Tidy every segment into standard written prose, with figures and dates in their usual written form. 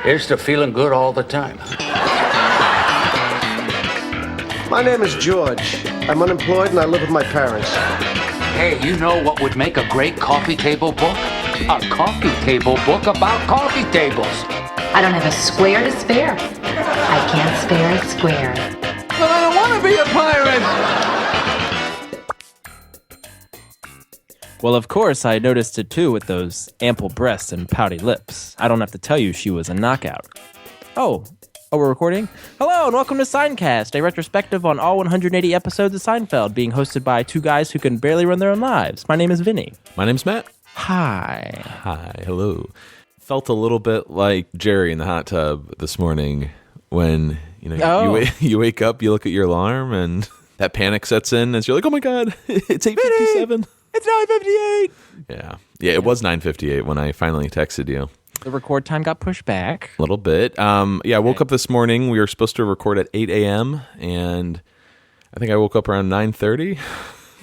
Here's to feeling good all the time. My name is George. I'm unemployed and I live with my parents. Hey, you know what would make a great coffee table book? A coffee table book about coffee tables. I don't have a square to spare. I can't spare a square. But I don't want to be a pirate! Well, of course, I noticed it too with those ample breasts and pouty lips. I don't have to tell you she was a knockout. Oh, we're recording? Hello, and welcome to Seincast, a retrospective on all 180 episodes of Seinfeld, being hosted by two guys who can barely run their own lives. My name is Vinnie. My name's Matt. Hi. Hi, hello. Felt a little bit like Jerry in the hot tub this morning when, you wake up, you look at your alarm, and that panic sets in as you're like, oh my God, it's 8:57. It's 9:58. Yeah, it was 9:58 when I finally texted you. The record time got pushed back. A little bit. I woke up this morning. We were supposed to record at 8 a.m., and I think I woke up around 9:30.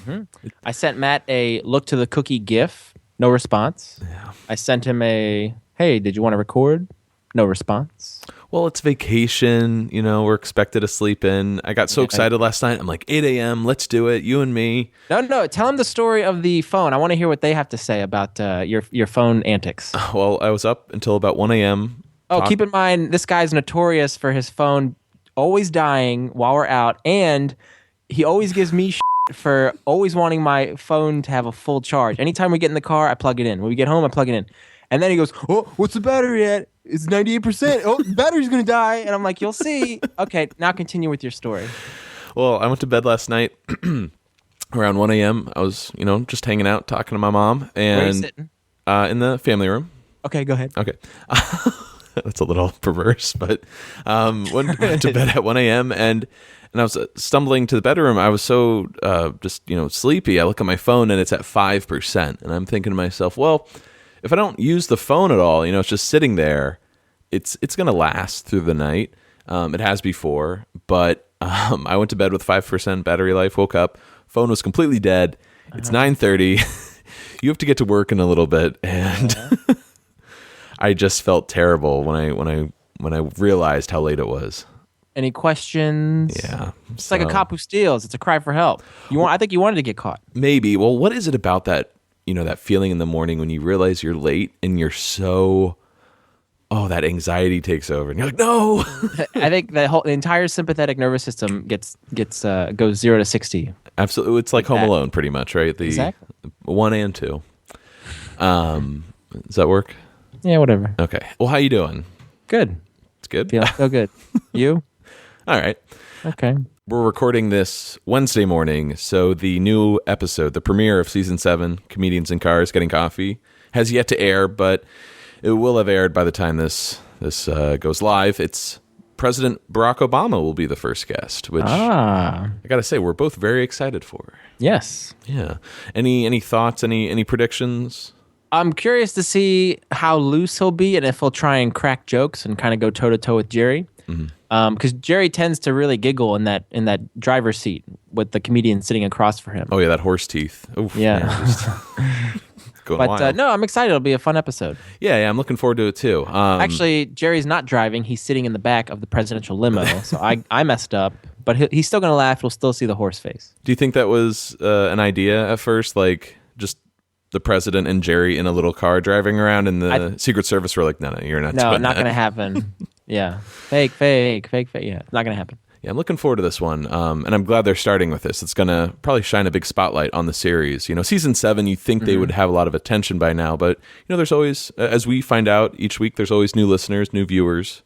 Mm-hmm. I sent Matt a look to the cookie gif. No response. Yeah. I sent him a, hey, did you want to record? No response. Well, it's vacation. We're expected to sleep in. I got so excited last night. I'm like, 8 a.m., let's do it, you and me. No, tell him the story of the phone. I want to hear what they have to say about your phone antics. Well, I was up until about 1 a.m. Oh, keep in mind, this guy's notorious for his phone always dying while we're out, and he always gives me shit for always wanting my phone to have a full charge. Anytime we get in the car, I plug it in. When we get home, I plug it in. And then he goes, oh, what's the battery at? It's 98%. Oh, the battery's going to die. And I'm like, you'll see. Okay, now continue with your story. Well, I went to bed last night around 1 a.m. I was, just hanging out, talking to my mom. And where are you sitting? In the family room. Okay, go ahead. Okay. That's a little perverse, but went to bed at 1 a.m. and I was stumbling to the bedroom. I was so sleepy. I look at my phone and it's at 5%. And I'm thinking to myself, well, if I don't use the phone at all, it's just sitting there, it's going to last through the night. It has before, but I went to bed with 5% battery life, woke up, phone was completely dead. It's 9:30. You have to get to work in a little bit, and I just felt terrible when I realized how late it was. Any questions? Yeah. It's like a cop who steals. It's a cry for help. I think you wanted to get caught. Maybe. Well, what is it about that? That feeling in the morning when you realize you're late and you're so, that anxiety takes over and you're like, no. I think the entire sympathetic nervous system goes 0 to 60. Absolutely. It's like Home Alone pretty much, right? Exactly. 1 and 2. Does that work? Yeah, whatever. Okay. Well, how you doing? Good. It's good? Feel so good. You? All right. Okay. We're recording this Wednesday morning, so the new episode, the premiere of Season 7, Comedians in Cars Getting Coffee, has yet to air, but it will have aired by the time this goes live. It's President Barack Obama will be the first guest, which I got to say, we're both very excited for. Yes. Yeah. Any thoughts, any predictions? I'm curious to see how loose he'll be and if he'll try and crack jokes and kind of go toe-to-toe with Jerry. Mm-hmm. Because Jerry tends to really giggle in that driver's seat with the comedian sitting across for him. Oh yeah, that horse teeth. Oof, yeah. But no, I'm excited. It'll be a fun episode. Yeah, I'm looking forward to it too. Actually, Jerry's not driving. He's sitting in the back of the presidential limo. So I messed up, but he's still going to laugh. We'll still see the horse face. Do you think that was an idea at first? Like just the president and Jerry in a little car driving around, and the Secret Service were like, no, you're not doing that. No, not going to happen. Yeah. Fake. Yeah, not going to happen. Yeah, I'm looking forward to this one, and I'm glad they're starting with this. It's going to probably shine a big spotlight on the series. Season 7, you think they would have a lot of attention by now, but, there's always, as we find out each week, there's always new listeners, new viewers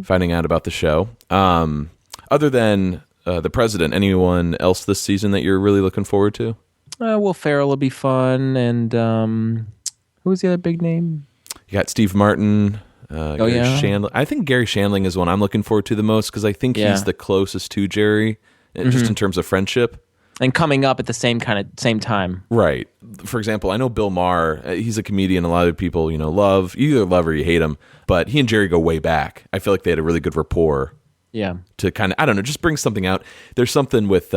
finding out about the show. Other than the president, anyone else this season that you're really looking forward to? Will Ferrell will be fun, and who was the other big name? You got Steve Martin. Gary Shandling. I think Gary Shandling is one I'm looking forward to the most because I think he's the closest to Jerry, just in terms of friendship. And coming up at the same time. Right. For example, I know Bill Maher, he's a comedian a lot of people, love. You either love or you hate him, but he and Jerry go way back. I feel like they had a really good rapport. Yeah. To kind of, I don't know, just bring something out. There's something with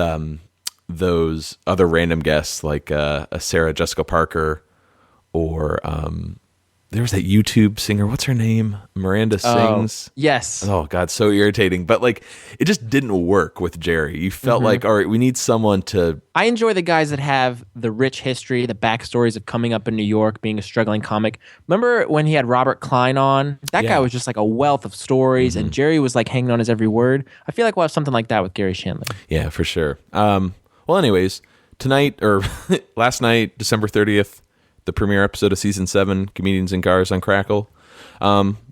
those other random guests like a Sarah Jessica Parker or there was that YouTube singer. What's her name? Miranda Sings. Yes. Oh God, so irritating. But like, it just didn't work with Jerry. You felt like, all right, we need someone to. I enjoy the guys that have the rich history, the backstories of coming up in New York, being a struggling comic. Remember when he had Robert Klein on? That guy was just like a wealth of stories, and Jerry was like hanging on his every word. I feel like we'll have something like that with Gary Shandling. Yeah, for sure. Well, anyways, tonight or last night, December 30th. The premiere episode of season 7, Comedians in Cars on Crackle.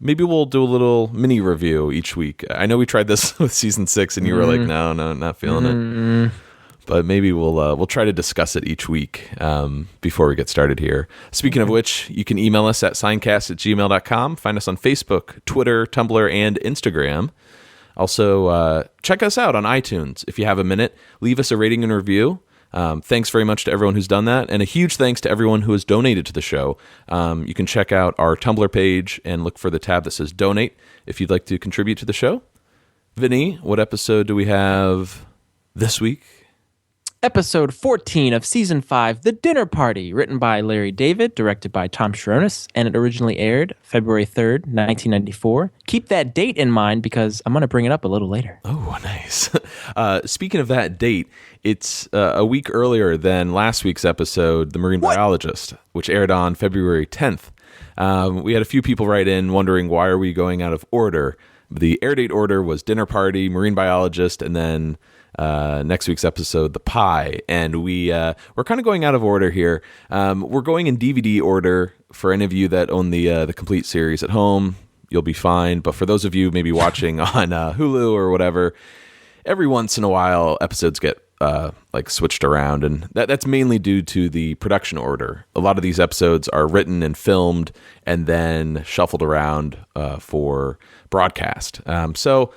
Maybe we'll do a little mini review each week. I know we tried this with season 6, and you were like, "No, not feeling it." But maybe we'll try to discuss it each week before we get started here. Speaking of which, you can email us at seincast@gmail.com. Find us on Facebook, Twitter, Tumblr, and Instagram. Also, check us out on iTunes if you have a minute. Leave us a rating and review. Thanks very much to everyone who's done that, and a huge thanks to everyone who has donated to the show. You can check out our Tumblr page and look for the tab that says donate if you'd like to contribute to the show. Vinny, what episode do we have this week? Episode 14 of Season 5, The Dinner Party, written by Larry David, directed by Tom Sharonis, and it originally aired February 3rd, 1994. Keep that date in mind because I'm going to bring it up a little later. Oh, nice. Speaking of that date, it's a week earlier than last week's episode, The Marine Biologist, which aired on February 10th. We had a few people write in wondering why are we going out of order. The air date order was Dinner Party, Marine Biologist, and then next week's episode, The Pie. And we're kind of going out of order here. We're going in DVD order. For any of you that own the complete series at home, you'll be fine. But for those of you maybe watching on Hulu or whatever, every once in a while episodes get like switched around, and that's mainly due to the production order. A lot of these episodes are written and filmed and then shuffled around for broadcast. So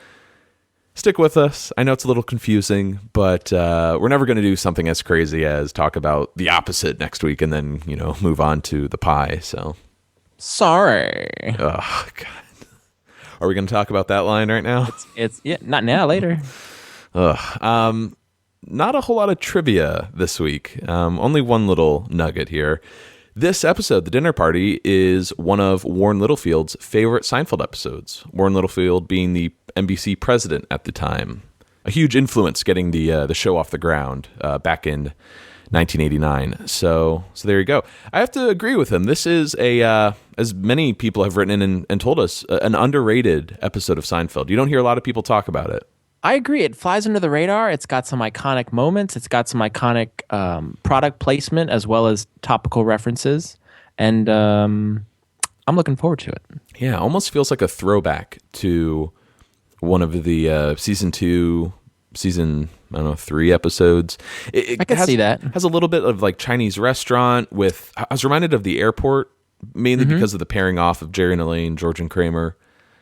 stick with us. I know it's a little confusing, but we're never going to do something as crazy as talk about the opposite next week and then, move on to The Pie. So sorry. Oh, God. Are we going to talk about that line right now? It's not now, later. Not a whole lot of trivia this week. Only one little nugget here. This episode, The Dinner Party, is one of Warren Littlefield's favorite Seinfeld episodes. Warren Littlefield being the NBC president at the time. A huge influence getting the show off the ground back in 1989. So there you go. I have to agree with him. This is as many people have written in and told us, an underrated episode of Seinfeld. You don't hear a lot of people talk about it. I agree. It flies under the radar. It's got some iconic moments. It's got some iconic product placement as well as topical references. And I'm looking forward to it. Yeah, almost feels like a throwback to one of the season 2, season 3 episodes. I can see that. Has a little bit of like Chinese restaurant with. I was reminded of the airport mainly because of the pairing off of Jerry and Elaine, George and Kramer.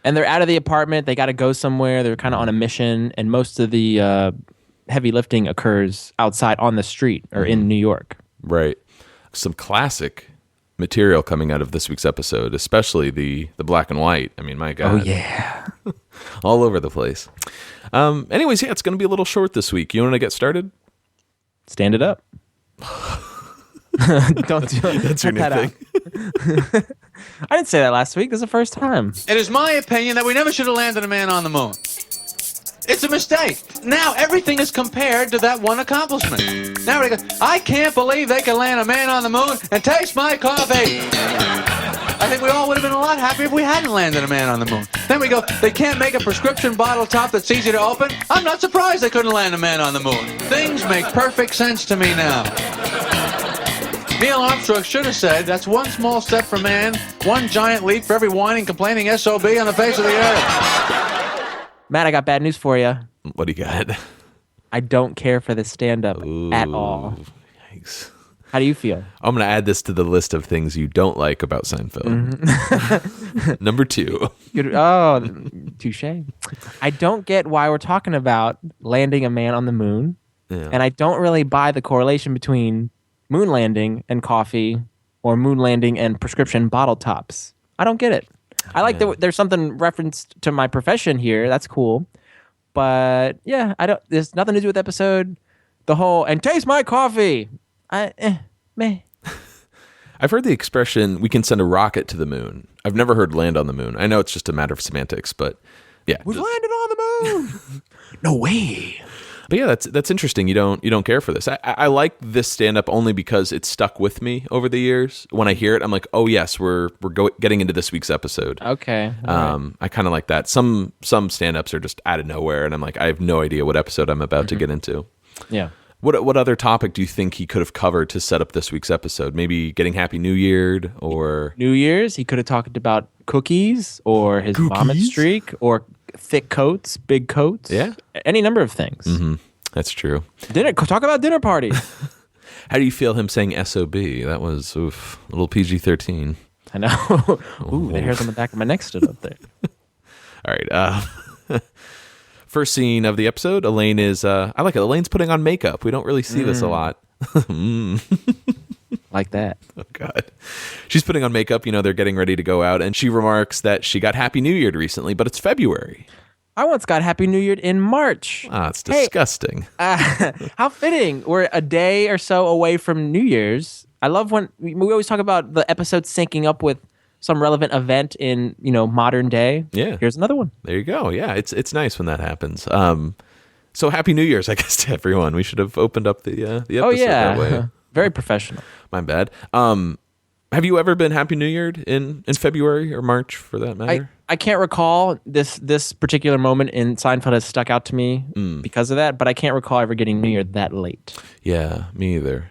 And they're out of the apartment. They got to go somewhere. They're kind of on a mission. And most of the heavy lifting occurs outside on the street or in New York. Right. Some classic material coming out of this week's episode, especially the black and white. I mean, my God. Oh, yeah. All over the place. Anyways, yeah, it's going to be a little short this week. You want to get started? Stand it up. Don't do it. That's your new thing. I didn't say that last week. This is the first time. It is my opinion that we never should have landed a man on the moon. It's a mistake. Now everything is compared to that one accomplishment. Now we go, I can't believe they can land a man on the moon and taste my coffee. I think we all would have been a lot happier if we hadn't landed a man on the moon. Then we go, they can't make a prescription bottle top that's easy to open. I'm not surprised they couldn't land a man on the moon. Things make perfect sense to me now. Neil Armstrong should have said, that's one small step for man, one giant leap for every whining, complaining SOB on the face of the earth. Matt, I got bad news for you. What do you got? I don't care for this stand-up at all. Yikes. How do you feel? I'm going to add this to the list of things you don't like about Seinfeld. Number 2. Oh, touche. I don't get why we're talking about landing a man on the moon. Yeah. And I don't really buy the correlation between moon landing and coffee or moon landing and prescription bottle tops. I don't get it. I like that there's something referenced to my profession here. That's cool. But yeah, there's nothing to do with the episode. The whole, and taste my coffee. Meh. I've heard the expression, we can send a rocket to the moon. I've never heard land on the moon. I know it's just a matter of semantics, but yeah. We've landed on the moon. No way. But yeah, that's interesting. You don't care for this. I like this stand-up only because it's stuck with me over the years. When I hear it, I'm like, oh yes, we're getting into this week's episode. Okay. Right. I kind of like that. Some stand-ups are just out of nowhere, and I'm like, I have no idea what episode I'm about to get into. Yeah. What other topic do you think he could have covered to set up this week's episode? Maybe getting Happy New Year or New Year's. He could have talked about cookies or his vomit streak or thick coats, big coats. Yeah. Any number of things. Mm-hmm. That's true. Talk about dinner parties. How do you feel him saying SOB? That was a little PG-13. I know. Ooh, the hairs on the back of my neck stood up there. All right. First scene of the episode, Elaine is, I like it. Elaine's putting on makeup. We don't really see this a lot. Like that. Oh, God. She's putting on makeup. They're getting ready to go out. And she remarks that she got Happy New Year recently, but it's February. I once got Happy New Year in March. It's disgusting. Hey, how fitting. We're a day or so away from New Year's. I love when we always talk about the episode syncing up with some relevant event in, modern day. Yeah. Here's another one. There you go. Yeah, it's nice when that happens. So Happy New Year's, I guess, to everyone. We should have opened up the episode that way. Very professional. My bad. Have you ever been Happy New Year in February or March, for that matter? I can't recall this particular moment in Seinfeld has stuck out to me because of that, but I can't recall ever getting New Year that late. Yeah, me either.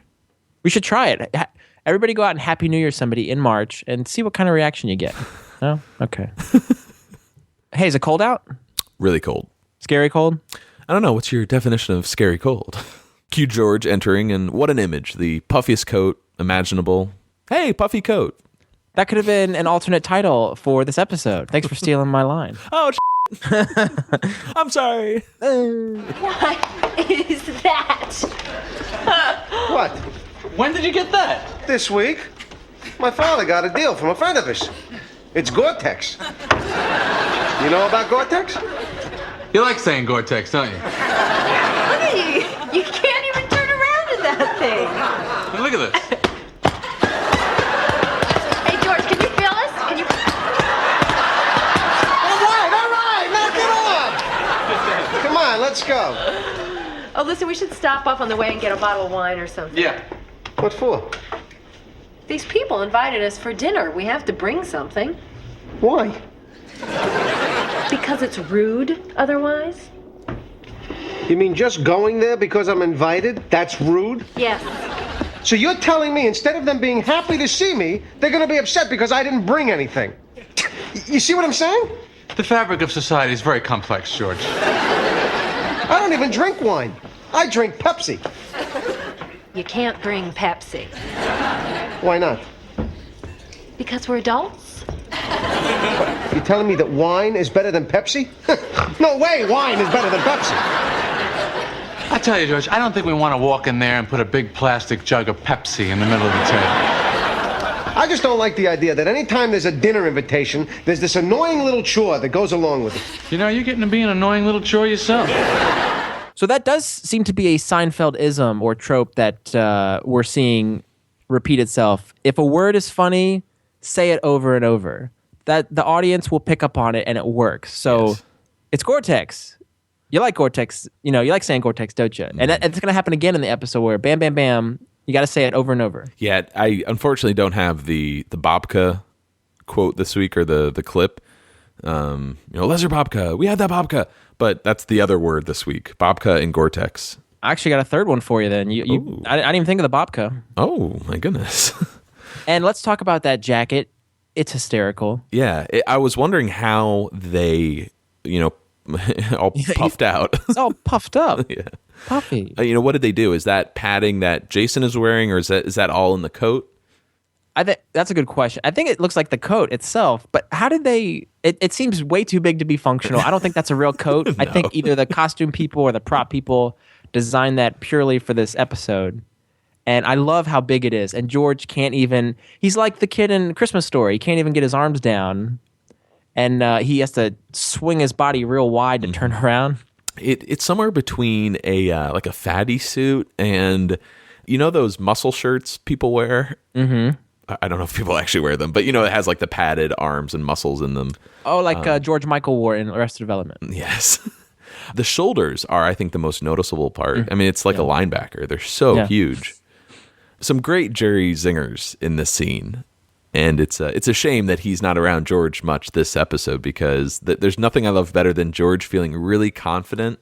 We should try it. Everybody go out and Happy New Year somebody in March and see what kind of reaction you get. No? Okay. Hey, is it cold out? Really cold. Scary cold? I don't know. What's your definition of scary cold? Cue George entering, and what an image. The puffiest coat imaginable. Hey, puffy coat. That could have been an alternate title for this episode. Thanks for stealing my line. Oh, I'm sorry. What is that? What? When did you get that? This week? My father got a deal from a friend of his. It's Gore-Tex. You know about Gore-Tex? You like saying Gore-Tex, don't you? Look at you. You can't even turn around in that thing. Look at this. Hey, George, can you feel us? Can you... All right, knock it off. Come on, let's go. Oh, listen, we should stop off on the way and get a bottle of wine or something. Yeah. What for? These people invited us for dinner. We have to bring something. Why? Because it's rude otherwise? You mean just going there because I'm invited? That's rude? Yes. So you're telling me instead of them being happy to see me, they're going to be upset because I didn't bring anything. You see what I'm saying? The fabric of society is very complex, George. I don't even drink wine. I drink Pepsi. You can't bring Pepsi. Why not? Because we're adults? You're telling me that wine is better than Pepsi? No way wine is better than Pepsi. I tell you, George, I don't think we want to walk in there and put a big plastic jug of Pepsi in the middle of the table. I just don't like the idea that anytime there's a dinner invitation, there's this annoying little chore that goes along with it. You're getting to be an annoying little chore yourself. So that does seem to be a Seinfeld-ism or trope that we're seeing repeat itself. If a word is funny, say it over and over. That the audience will pick up on it and it works. So It's Gore-Tex. You like Gore-Tex. You like saying Gore-Tex, don't you? And it's going to happen again in the episode where bam, bam, bam, you got to say it over and over. Yeah, I unfortunately don't have the babka quote this week or the clip. Lesser babka. We had that babka. But that's the other word this week, babka and Gore-Tex. I actually got a third one for you then. I didn't even think of the babka. Oh, my goodness. And let's talk about that jacket. It's hysterical. Yeah, I was wondering how they, all puffed out. It's all puffed up. Yeah. Puffy. What did they do? Is that padding that Jason is wearing, or is that all in the coat? I think that's a good question. I think it looks like the coat itself, but how did they? It seems way too big to be functional. I don't think that's a real coat. No. I think either the costume people or the prop people designed that purely for this episode. And I love how big it is. And George can't even. He's like the kid in Christmas Story. He can't even get his arms down, and he has to swing his body real wide to turn around. It's somewhere between a fatty suit and those muscle shirts people wear. Mm-hmm. I don't know if people actually wear them, but it has like the padded arms and muscles in them. Oh, like George Michael wore in Arrested Development. Yes. The shoulders are, I think, the most noticeable part. I mean, it's like a linebacker. They're so huge. Some great Jerry zingers in this scene. And it's a shame that he's not around George much this episode, because there's nothing I love better than George feeling really confident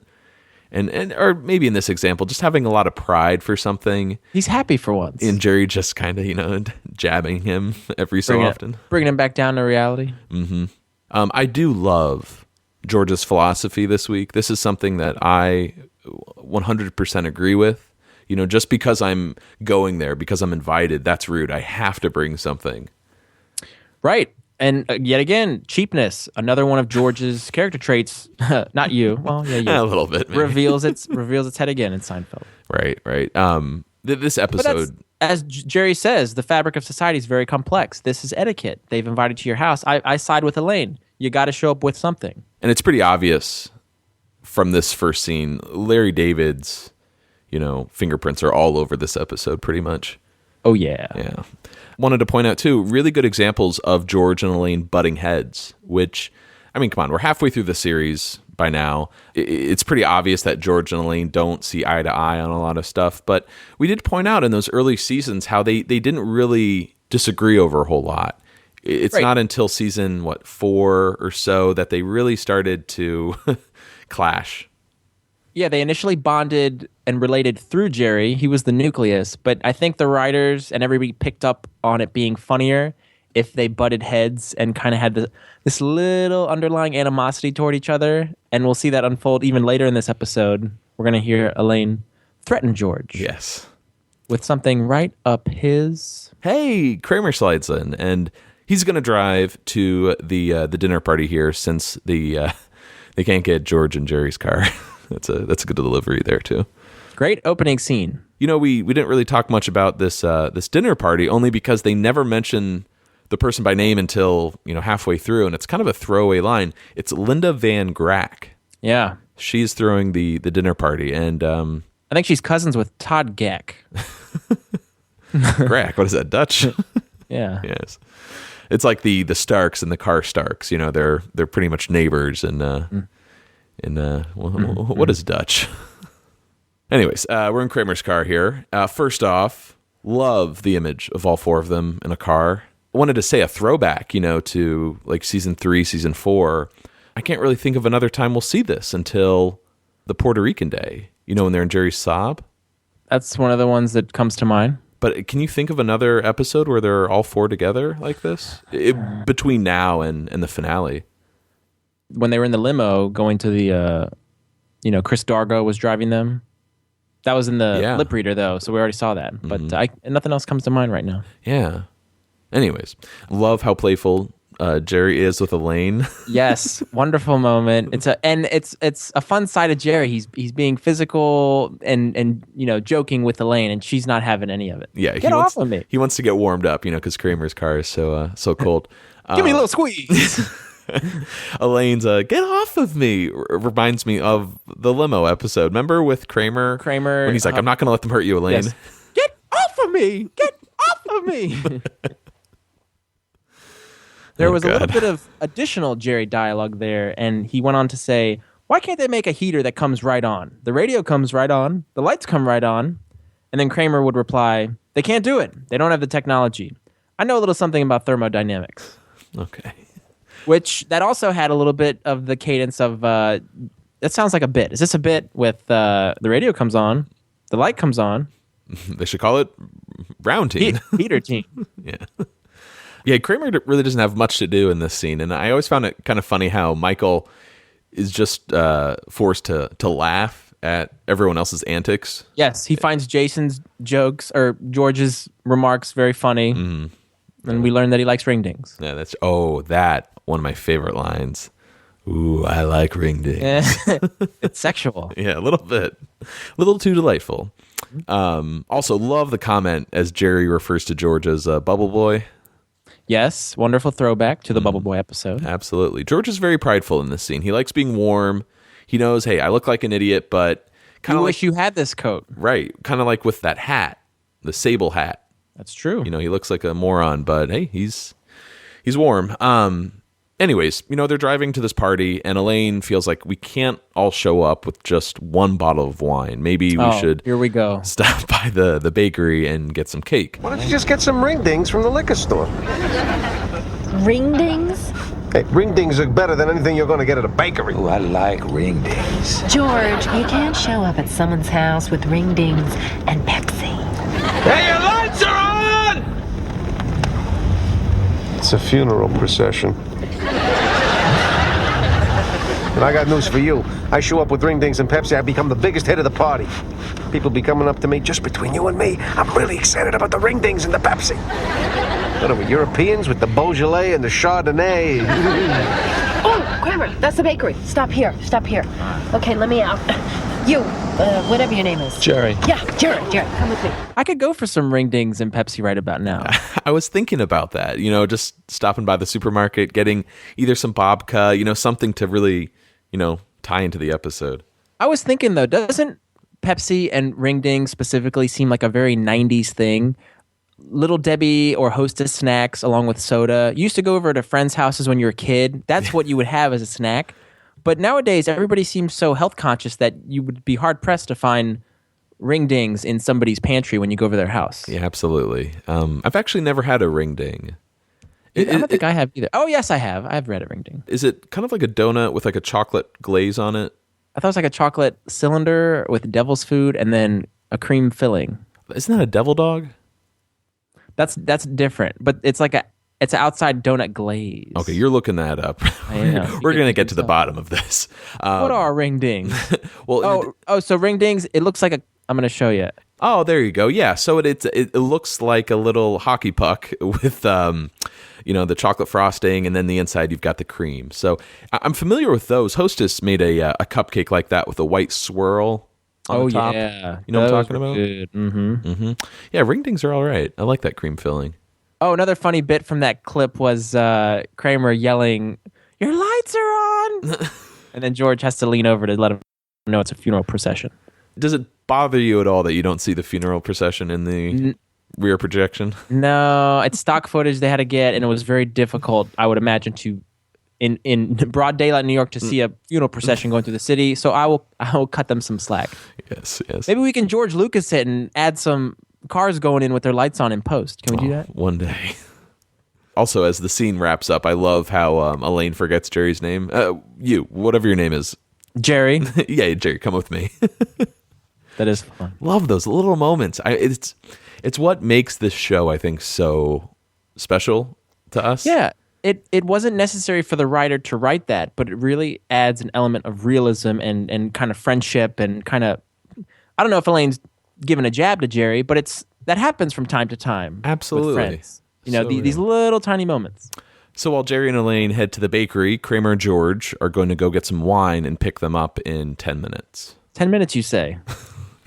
and or maybe in this example, just having a lot of pride for something. He's happy for once. And Jerry just kind of, jabbing him every so often. Bringing him back down to reality. Mm-hmm. I do love George's philosophy this week. This is something that I 100% agree with. Just because I'm going there, because I'm invited, that's rude. I have to bring something. Right. And yet again, cheapness, another one of George's character traits. Not you. Well, yeah, you. A little bit. Maybe. Reveals its head again in Seinfeld. Right. This episode, as Jerry says, the fabric of society is very complex. This is etiquette. They've invited you to your house. I side with Elaine. You got to show up with something. And it's pretty obvious from this first scene. Larry David's, fingerprints are all over this episode pretty much. Oh, yeah. Yeah. Wanted to point out, too, really good examples of George and Elaine butting heads, which, I mean, come on, we're halfway through the series by now. It's pretty obvious that George and Elaine don't see eye to eye on a lot of stuff, but we did point out in those early seasons how they didn't really disagree over a whole lot. It's not until season, 4 or so that they really started to clash. Yeah, they initially bonded and related through Jerry. He was the nucleus, but I think the writers and everybody picked up on it being funnier if they butted heads and kind of had this little underlying animosity toward each other. And we'll see that unfold even later in this episode. We're going to hear Elaine threaten George. Yes. With something right up his... Hey, Kramer slides in, and he's going to drive to the dinner party here since they can't get George and Jerry's car. That's a good delivery there too. Great opening scene. We didn't really talk much about this dinner party, only because they never mention the person by name until halfway through, and it's kind of a throwaway line. It's Linda Van Grack. Yeah, she's throwing the dinner party, and I think she's cousins with Todd Geck. Grack, what is that, Dutch? Yeah. Yes. It's like the Starks and the Carr Starks. They're pretty much neighbors, and. What is Dutch? Anyways, we're in Kramer's car here. First off, love the image of all four of them in a car. I wanted to say a throwback, to like season 3, season 4. I can't really think of another time we'll see this until the Puerto Rican day, when they're in Jerry's Sob. That's one of the ones that comes to mind. But can you think of another episode where they're all four together like this? Between now and the finale. When they were in the limo going to the, Chris Dargo was driving them. That was in the lip reader, though, so we already saw that. But nothing else comes to mind right now. Yeah. Anyways, love how playful Jerry is with Elaine. Yes, wonderful moment. It's a fun side of Jerry. He's being physical and joking with Elaine, and she's not having any of it. Yeah, get off of me. He wants to get warmed up, because Kramer's car is so cold. Give me a little squeeze. Elaine's get off of me reminds me of the limo episode. Remember with Kramer when he's like, I'm not going to let them hurt you, Elaine. Yes. Get off of me. Get off of me. There was a little bit of additional Jerry dialogue there, and he went on to say, why can't they make a heater that comes right on? The radio comes right on. The lights come right on. And then Kramer would reply, they can't do it. They don't have the technology. I know a little something about thermodynamics. Okay. Which that also had a little bit of the cadence of, that sounds like a bit. Is this a bit with the radio comes on, the light comes on? They should call it round team. Heater team. Yeah. Yeah, Kramer really doesn't have much to do in this scene. And I always found it kind of funny how Michael is just forced to laugh at everyone else's antics. Yes, he finds Jason's jokes or George's remarks very funny. Mm-hmm. And we learn that he likes ring dings. Yeah, that's one of my favorite lines. Ooh, I like ring dings. It's sexual. Yeah, a little bit. A little too delightful. Also, love the comment as Jerry refers to George as Bubble Boy. Yes, wonderful throwback to the Bubble Boy episode. Absolutely. George is very prideful in this scene. He likes being warm. He knows, hey, I look like an idiot, but kind of wish you had this coat. Right. Kind of like with that hat, the sable hat. That's true. You know, he looks like a moron, but hey, he's warm. Anyways, you know, they're driving to this party, and Elaine feels like we can't all show up with just one bottle of wine. Maybe we should here we go. Stop by the bakery and get some cake. Why don't you just get some ring dings from the liquor store? Ring dings? Hey, ring dings are better than anything you're going to get at a bakery. Oh, I like ring dings. George, you can't show up at someone's house with ring dings and Pepsi. Hey, your lights are on! It's a funeral procession. And I got news for you. I show up with ring dings and Pepsi, I become the biggest hit of the party. People be coming up to me just between you and me. I'm really excited about the ring dings and the Pepsi. What are we, Europeans with the Beaujolais and the Chardonnay? Oh, Kramer, that's the bakery. Stop here. Okay, let me out. You, whatever your name is. Jerry. Yeah, Jerry, come with me. I could go for some ring dings and Pepsi right about now. I was thinking about that, you know, just stopping by the supermarket, getting either some babka, you know, something to really, you know, tie into the episode. I was thinking, though, doesn't Pepsi and ring dings specifically seem like a very 90s thing? Little Debbie or Hostess snacks along with soda. You used to go over to friends' houses when you were a kid. That's what you would have as a snack. But nowadays, everybody seems so health conscious that you would be hard pressed to find ring dings in somebody's pantry when you go over their house. Yeah, absolutely. I've actually never had a ring ding. I don't think I have either. Oh, yes, I have. I've read a ring ding. Is it kind of like a donut with like a chocolate glaze on it? I thought it was like a chocolate cylinder with devil's food and then a cream filling. Isn't that a devil dog? That's different, but it's like it's an outside donut glaze. Okay, you're looking that up. I know. We're going to get to the bottom of this. What are ring dings? Well, so ring dings, it looks like I'm going to show you. Oh, there you go. Yeah, so it looks like a little hockey puck with you know, the chocolate frosting, and then the inside you've got the cream. So I'm familiar with those. Hostess made a cupcake like that with a white swirl on the top. Yeah, you know what I'm talking about? Good. Mm-hmm. Yeah, ring dings are all right. I like that cream filling. Oh, another funny bit from that clip was Kramer yelling, "Your lights are on!" And then George has to lean over to let him know it's a funeral procession. Does it bother you at all that you don't see the funeral procession in the rear projection? No, it's stock footage they had to get, and it was very difficult, I would imagine, to in broad daylight New York to see a funeral procession going through the city. So I will cut them some slack. Yes, yes. Maybe we can George Lucas it and add some cars going in with their lights on in post. Can we do that? One day. Also, as the scene wraps up, I love how Elaine forgets Jerry's name. Whatever your name is. Jerry. Yeah, Jerry, come with me. That is fun. Love those little moments. It's what makes this show, I think, so special to us. Yeah. It wasn't necessary for the writer to write that, but it really adds an element of realism and kind of friendship and kind of, I don't know if Elaine's given a jab to Jerry, but that happens from time to time. Absolutely. With friends. You know, these little tiny moments. So while Jerry and Elaine head to the bakery, Kramer and George are going to go get some wine and pick them up in 10 minutes. 10 minutes, you say?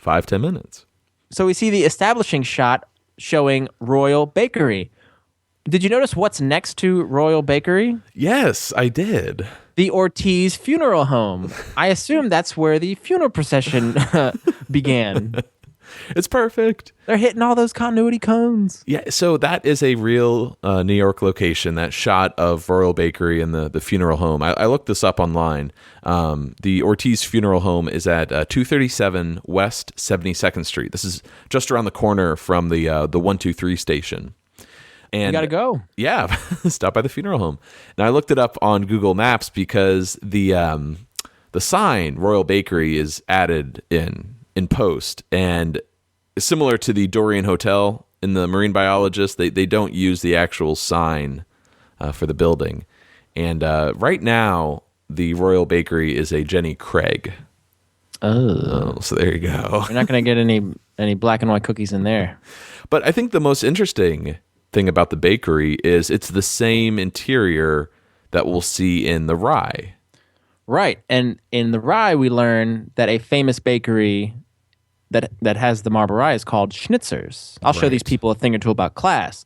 5-10 minutes. So we see the establishing shot showing Royal Bakery. Did you notice what's next to Royal Bakery? Yes, I did. The Ortiz Funeral Home. I assume that's where the funeral procession began. It's perfect. They're hitting all those continuity cones. Yeah, so that is a real New York location, that shot of Royal Bakery and the funeral home. I looked this up online. The Ortiz Funeral Home is at 237 West 72nd Street. This is just around the corner from the 123 station. And you got to go. Yeah, stop by the funeral home. Now, I looked it up on Google Maps because the sign, Royal Bakery, is added in post, and similar to the Dorian Hotel in the Marine Biologist, they don't use the actual sign for the building. And right now, the Royal Bakery is a Jenny Craig. Oh, so there you go. You're not going to get any black and white cookies in there. But I think the most interesting thing about the bakery is it's the same interior that we'll see in the Rye. Right. And in the Rye, we learn that a famous bakery that has the marble rye is called Schnitzer's. I'll show these people a thing or two about class.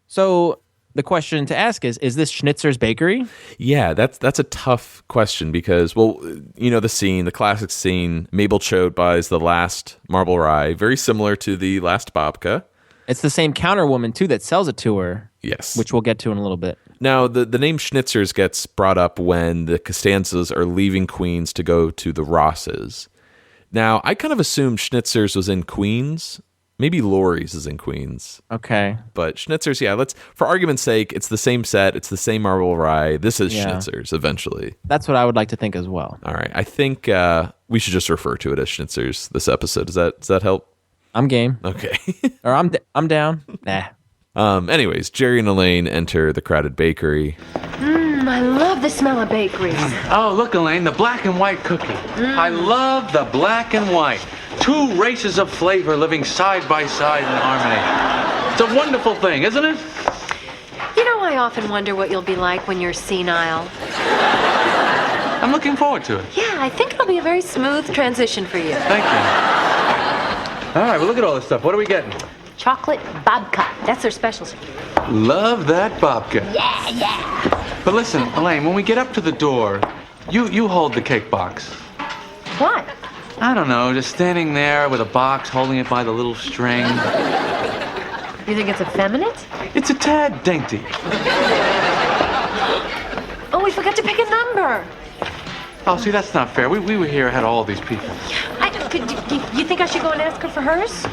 So the question to ask is this Schnitzer's Bakery? Yeah, that's a tough question because, well, you know the scene, the classic scene, Mabel Choate buys the last marble rye, very similar to the last babka. It's the same counter woman, too, that sells it to her. Yes. Which we'll get to in a little bit. Now, the name Schnitzers gets brought up when the Costanzas are leaving Queens to go to the Rosses. Now, I kind of assumed Schnitzers was in Queens. Maybe Lori's is in Queens. Okay. But Schnitzers, yeah, for argument's sake, it's the same set. It's the same marble rye. This is Schnitzers eventually. That's what I would like to think as well. All right. I think we should just refer to it as Schnitzers this episode. Does that help? I'm game. Okay. Or I'm down. Nah. Anyways, Jerry and Elaine enter the crowded bakery. I love the smell of bakeries. Oh, look, Elaine, the black and white cookie. I love the black and white. Two races of flavor living side by side in harmony. It's a wonderful thing, isn't it? You know, I often wonder what you'll be like when you're senile. I'm looking forward to it. Yeah, I think it'll be a very smooth transition for you. Thank you. All right, well, look at all this stuff. What are we getting? Chocolate babka. That's their specialty. Love that babka. Yeah. But listen, Elaine, when we get up to the door, you hold the cake box. What? I don't know, just standing there with a box, holding it by the little string. You think it's effeminate? It's a tad dainty. Oh, we forgot to pick a number. Oh, see, that's not fair. We were here, had all these people. You think I should go and ask her for hers?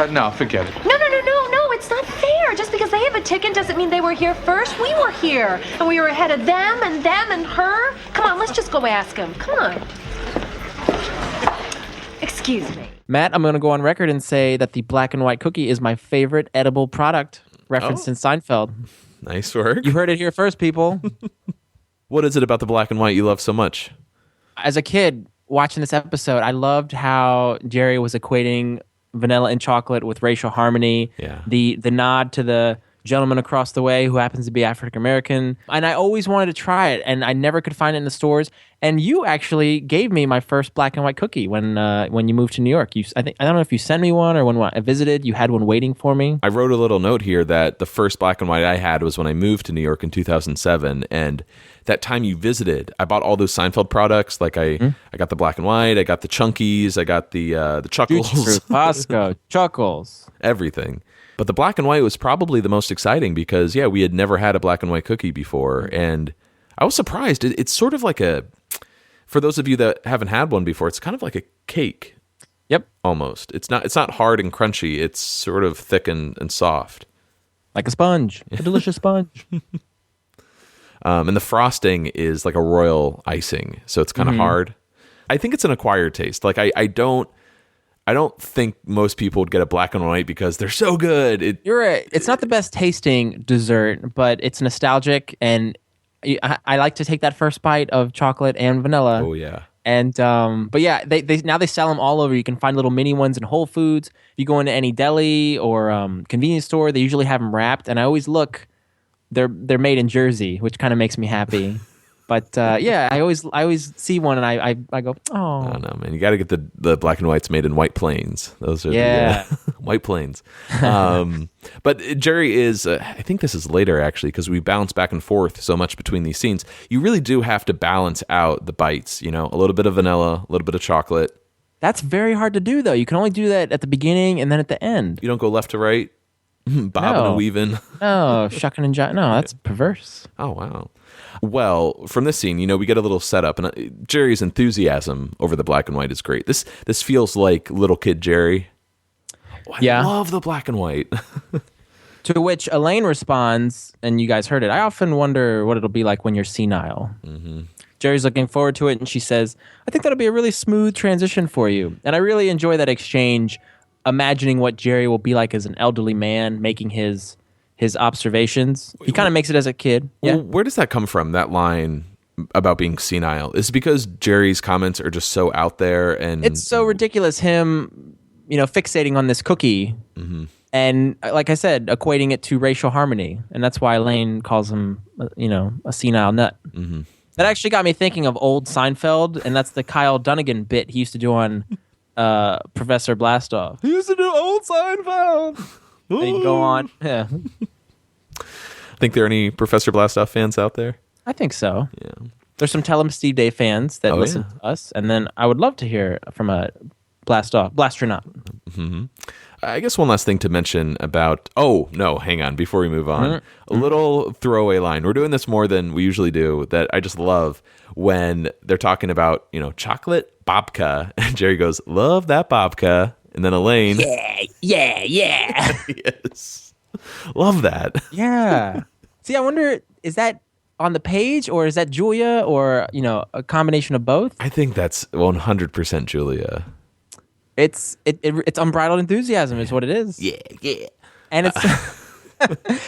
No, forget it. No, it's not fair. Just because they have a ticket doesn't mean they were here first. We were here, and we were ahead of them and her. Come on, let's just go ask them. Come on. Excuse me. Matt, I'm going to go on record and say that the black and white cookie is my favorite edible product referenced in Seinfeld. Nice work. You heard it here first, people. What is it about the black and white you love so much? As a kid, watching this episode, I loved how Jerry was equating vanilla and chocolate with racial harmony. Yeah. The nod to the gentleman across the way who happens to be African American. And I always wanted to try it, and I never could find it in the stores. And you actually gave me my first black and white cookie when you moved to New York. I don't know if you sent me one or when I visited, you had one waiting for me. I wrote a little note here that the first black and white I had was when I moved to New York in 2007, and that time you visited, I bought all those Seinfeld products. Like I got the black and white, I got the Chunkies, I got the Chuckles, Pasco, Chuckles, everything. But the black and white was probably the most exciting because, we had never had a black and white cookie before. And I was surprised. It's sort of like for those of you that haven't had one before, it's kind of like a cake. Yep. Almost. It's not hard and crunchy. It's sort of thick and soft. Like a sponge. A delicious sponge. And the frosting is like a royal icing. So it's kind of hard. I think it's an acquired taste. Like I don't think most people would get a black and white because they're so good. You're right. It's not the best tasting dessert, but it's nostalgic, and I like to take that first bite of chocolate and vanilla. Oh yeah. And but yeah, they now they sell them all over. You can find little mini ones in Whole Foods. If you go into any deli or convenience store, they usually have them wrapped. And I always look. They're made in Jersey, which kind of makes me happy. But I always see one and I go, oh. I don't know, man. You got to get the black and whites made in White Plains. Those are the White Plains. But Jerry is, I think this is later actually, because we bounce back and forth so much between these scenes. You really do have to balance out the bites, a little bit of vanilla, a little bit of chocolate. That's very hard to do, though. You can only do that at the beginning and then at the end. You don't go left to right, bobbing and weaving. No, shucking and jiving. No, that's perverse. Oh, wow. Well, from this scene, we get a little setup, and Jerry's enthusiasm over the black and white is great. This feels like little kid Jerry. Oh, I love the black and white. To which Elaine responds, and you guys heard it, I often wonder what it'll be like when you're senile. Jerry's looking forward to it, and she says, I think that'll be a really smooth transition for you. And I really enjoy that exchange, imagining what Jerry will be like as an elderly man, making his observations. He kind of makes it as a kid. Well, where does that come from, that line about being senile? Is it because Jerry's comments are just so out there? And it's so ridiculous, him, fixating on this cookie. And like I said, equating it to racial harmony. And that's why Elaine calls him, a senile nut. That actually got me thinking of old Seinfeld, and that's the Kyle Dunnigan bit he used to do on Professor Blastoff. He used to do old Seinfeld. And he'd go on. Yeah. Think there are any Professor Blastoff fans out there? I think so. Yeah. There's some Tell 'em Steve Day fans that listen to us, and then I would love to hear from a Blastronaut. I guess one last thing to mention about... Oh, no, hang on. Before we move on. A little throwaway line. We're doing this more than we usually do that I just love when they're talking about, chocolate babka. And Jerry goes, love that babka. And then Elaine... Yeah. Yes. Love that. Yeah. See, I wonder, is that on the page or is that Julia or, a combination of both? I think that's 100% Julia. It's unbridled enthusiasm is what it is. Yeah. And it's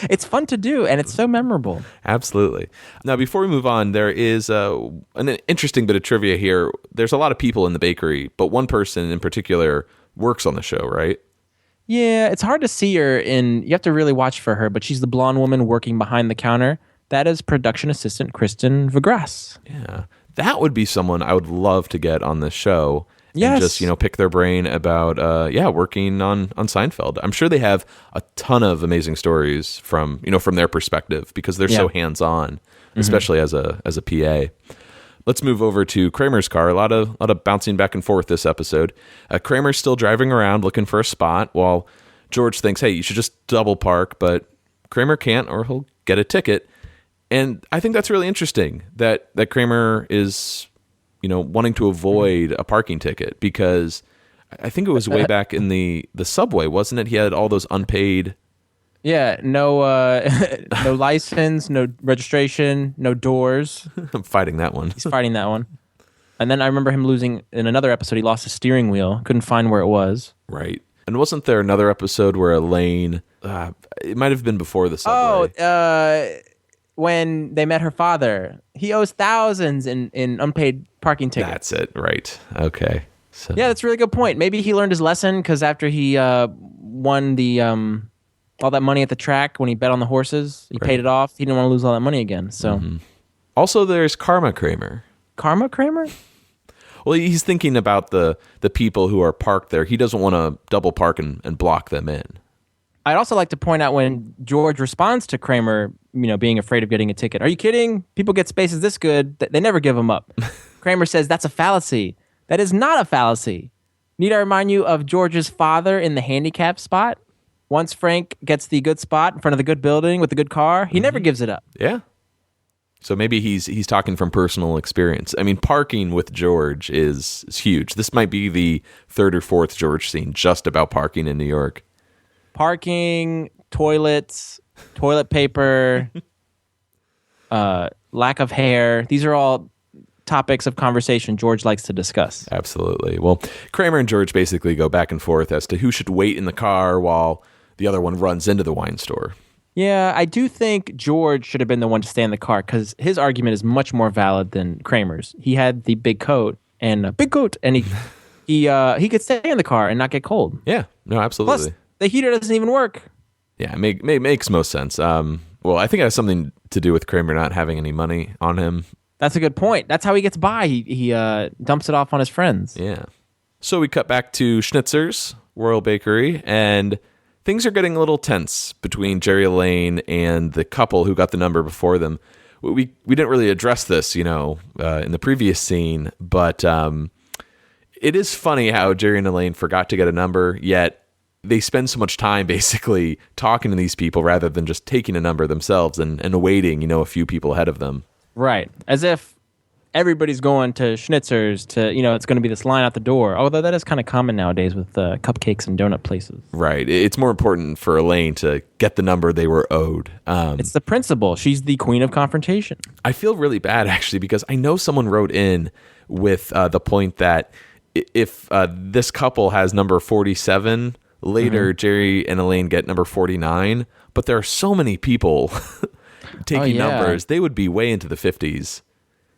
it's fun to do, and it's so memorable. Absolutely. Now, before we move on, there is an interesting bit of trivia here. There's a lot of people in the bakery, but one person in particular works on the show, right? Yeah, it's hard to see her you have to really watch for her, but she's the blonde woman working behind the counter. That is production assistant Kristen Vigras. Yeah. That would be someone I would love to get on this show. Yes. And just, pick their brain about, working on Seinfeld. I'm sure they have a ton of amazing stories from their perspective because they're so hands-on, especially as a PA. Let's move over to Kramer's car. A lot of bouncing back and forth this episode. Kramer's still driving around looking for a spot while George thinks, hey, you should just double park, but Kramer can't or he'll get a ticket. And I think that's really interesting that Kramer is... wanting to avoid a parking ticket because I think it was way back in the subway, wasn't it? He had all those unpaid. Yeah, no license, no registration, no doors. I'm fighting that one. He's fighting that one. And then I remember him losing in another episode. He lost his steering wheel, couldn't find where it was. Right. And wasn't there another episode where Elaine? It might have been before the subway. When they met her father, he owes thousands in unpaid parking tickets. That's it, right? Okay. So. Yeah, that's a really good point. Maybe he learned his lesson because after he won the all that money at the track when he bet on the horses, he paid it off. He didn't want to lose all that money again. So, Also, there's Karma Kramer. Karma Kramer? Well, he's thinking about the people who are parked there. He doesn't want to double park and block them in. I'd also like to point out when George responds to Kramer, being afraid of getting a ticket. Are you kidding? People get spaces this good. They never give them up. Kramer says that's a fallacy. That is not a fallacy. Need I remind you of George's father in the handicap spot? Once Frank gets the good spot in front of the good building with the good car, he never gives it up. Yeah. So maybe he's talking from personal experience. I mean, parking with George is huge. This might be the third or fourth George scene just about parking in New York. Parking, toilets, toilet paper, lack of hair. These are all topics of conversation George likes to discuss. Absolutely. Well, Kramer and George basically go back and forth as to who should wait in the car while the other one runs into the wine store. Yeah, I do think George should have been the one to stay in the car because his argument is much more valid than Kramer's. He had the big coat, and he could stay in the car and not get cold. Yeah, no, absolutely. Plus, the heater doesn't even work. Yeah, it makes most sense. Well, I think it has something to do with Kramer not having any money on him. That's a good point. That's how he gets by. He dumps it off on his friends. Yeah. So we cut back to Schnitzer's Royal Bakery, and things are getting a little tense between Jerry Elaine and the couple who got the number before them. We didn't really address this, in the previous scene, but it is funny how Jerry and Elaine forgot to get a number, yet they spend so much time basically talking to these people rather than just taking a number themselves and waiting, a few people ahead of them. Right. As if everybody's going to Schnitzer's to, it's going to be this line out the door. Although that is kind of common nowadays with cupcakes and donut places. Right. It's more important for Elaine to get the number they were owed. It's the principal. She's the queen of confrontation. I feel really bad, actually, because I know someone wrote in with the point that if this couple has number 47... Later, Jerry and Elaine get number 49, but there are so many people taking numbers. They would be way into the 50s.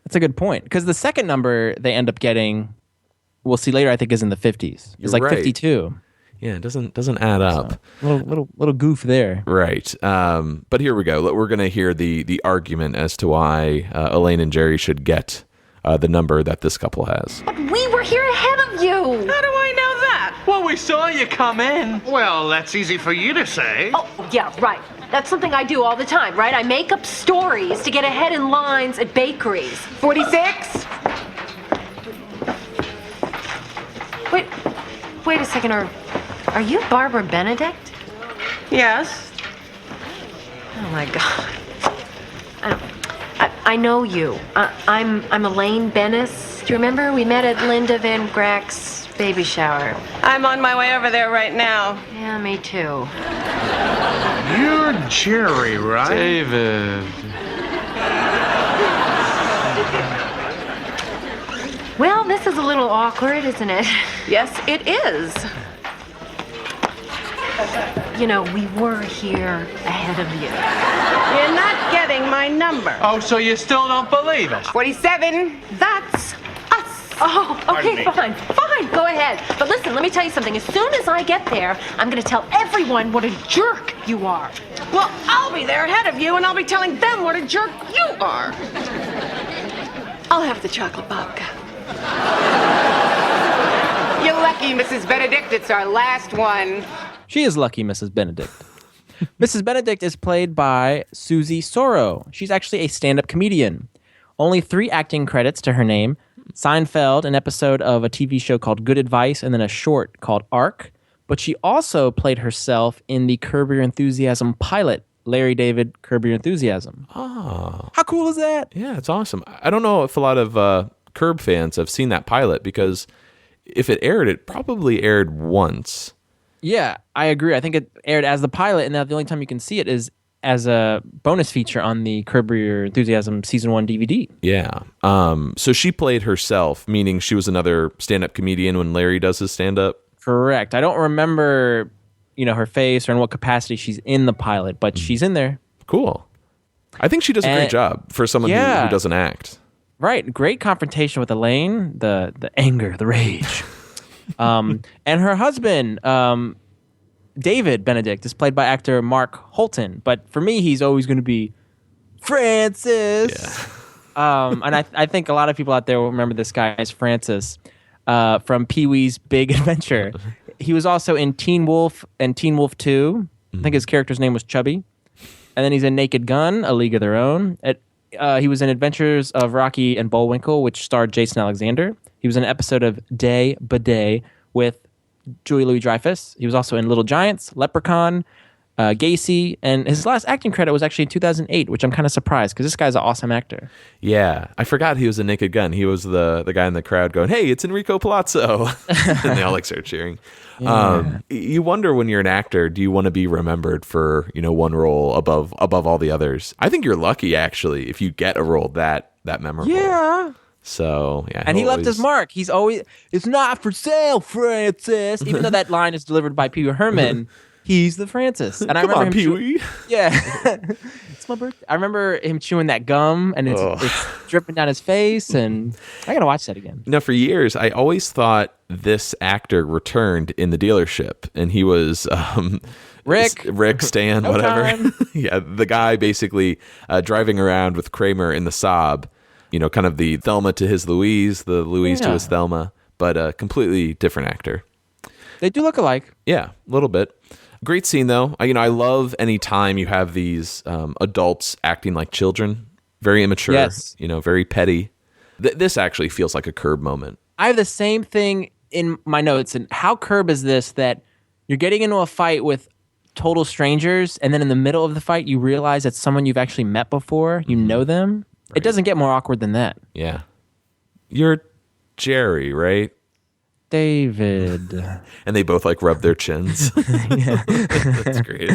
That's a good point. Because the second number they end up getting, we'll see later, I think is in the 50s. It's like right. 52. Yeah, it doesn't add up. So, little goof there. Right. But here we go. We're going to hear the argument as to why Elaine and Jerry should get the number that this couple has. But we were here ahead of you. How do I know that? Well, we saw you come in. Well, that's easy for you to say. Oh, yeah, right. That's something I do all the time, right? I make up stories to get ahead in lines at bakeries. 46? Wait a second. Are Are you Barbara Benedict? Yes. Oh my God. I know you. I'm Elaine Bennis. Do you remember? We met at Linda Van Grack's baby shower. I'm on my way over there right now. Yeah, me too. You're Jerry, right? David. Well, this is a little awkward, isn't it? Yes, it is. You know, we were here ahead of you. You're not getting my number. Oh, so you still don't believe us? 47. That's us. Oh, okay, fine. Fine, go ahead. But listen, let me tell you something. As soon as I get there, I'm going to tell everyone what a jerk you are. Well, I'll be there ahead of you, and I'll be telling them what a jerk you are. I'll have the chocolate babka. You're lucky, Mrs. Benedict. It's our last one. She is lucky, Mrs. Benedict. Mrs. Benedict is played by Susie Sorrow. She's actually a stand-up comedian. Only 3 acting credits to her name. Seinfeld, an episode of a TV show called Good Advice, and then a short called Arc. But she also played herself in the Curb Your Enthusiasm pilot, Larry David, Curb Your Enthusiasm. Oh. How cool is that? Yeah, it's awesome. I don't know if a lot of Curb fans have seen that pilot, because if it aired, it probably aired once. Yeah, I agree. I think it aired as the pilot, and now the only time you can see it is as a bonus feature on the Curb Your Enthusiasm Season 1 DVD. Yeah. So she played herself, meaning she was another stand-up comedian when Larry does his stand-up? Correct. I don't remember, her face or in what capacity she's in the pilot, but she's in there. Cool. I think she does a great job for someone who doesn't act. Right. Great confrontation with Elaine, the anger, the rage. And her husband, David Benedict, is played by actor Mark Holton. But for me, he's always going to be Francis. Yeah. And I think a lot of people out there will remember this guy as Francis from Pee-wee's Big Adventure. He was also in Teen Wolf and Teen Wolf 2. I think his character's name was Chubby. And then he's in Naked Gun, A League of Their Own. He was in Adventures of Rocky and Bullwinkle, which starred Jason Alexander. He was in an episode of Day Bidet with Julia Louis-Dreyfus. He was also in Little Giants, Leprechaun, Gacy, and his last acting credit was actually in 2008, which I'm kind of surprised because this guy's an awesome actor. Yeah, I forgot he was in Naked Gun. He was the guy in the crowd going, "Hey, it's Enrico Palazzo," and they all start cheering. Yeah. You wonder when you're an actor, do you want to be remembered for one role above all the others? I think you're lucky actually if you get a role that memorable. Yeah. So yeah, and he left his mark. He's always, "It's not for sale, Francis." Even though that line is delivered by Pee Wee Herman, he's the Francis. And I remember him Pee Wee. Yeah, it's my birthday. I remember him chewing that gum, and it's dripping down his face. And I gotta watch that again. For years, I always thought this actor returned in the dealership, and he was Rick, Stan, whatever. Yeah, the guy basically driving around with Kramer in the Saab. Kind of the Thelma to his Louise, the Louise to his Thelma, but a completely different actor. They do look alike. Yeah, a little bit. Great scene, though. I love any time you have these adults acting like children. Very immature. Yes. Very petty. This actually feels like a Curb moment. I have the same thing in my notes. And how Curb is this, that you're getting into a fight with total strangers, and then in the middle of the fight, you realize it's someone you've actually met before. You know them. Right. It doesn't get more awkward than that. Yeah. You're Jerry, right? David. And they both rub their chins. That's great.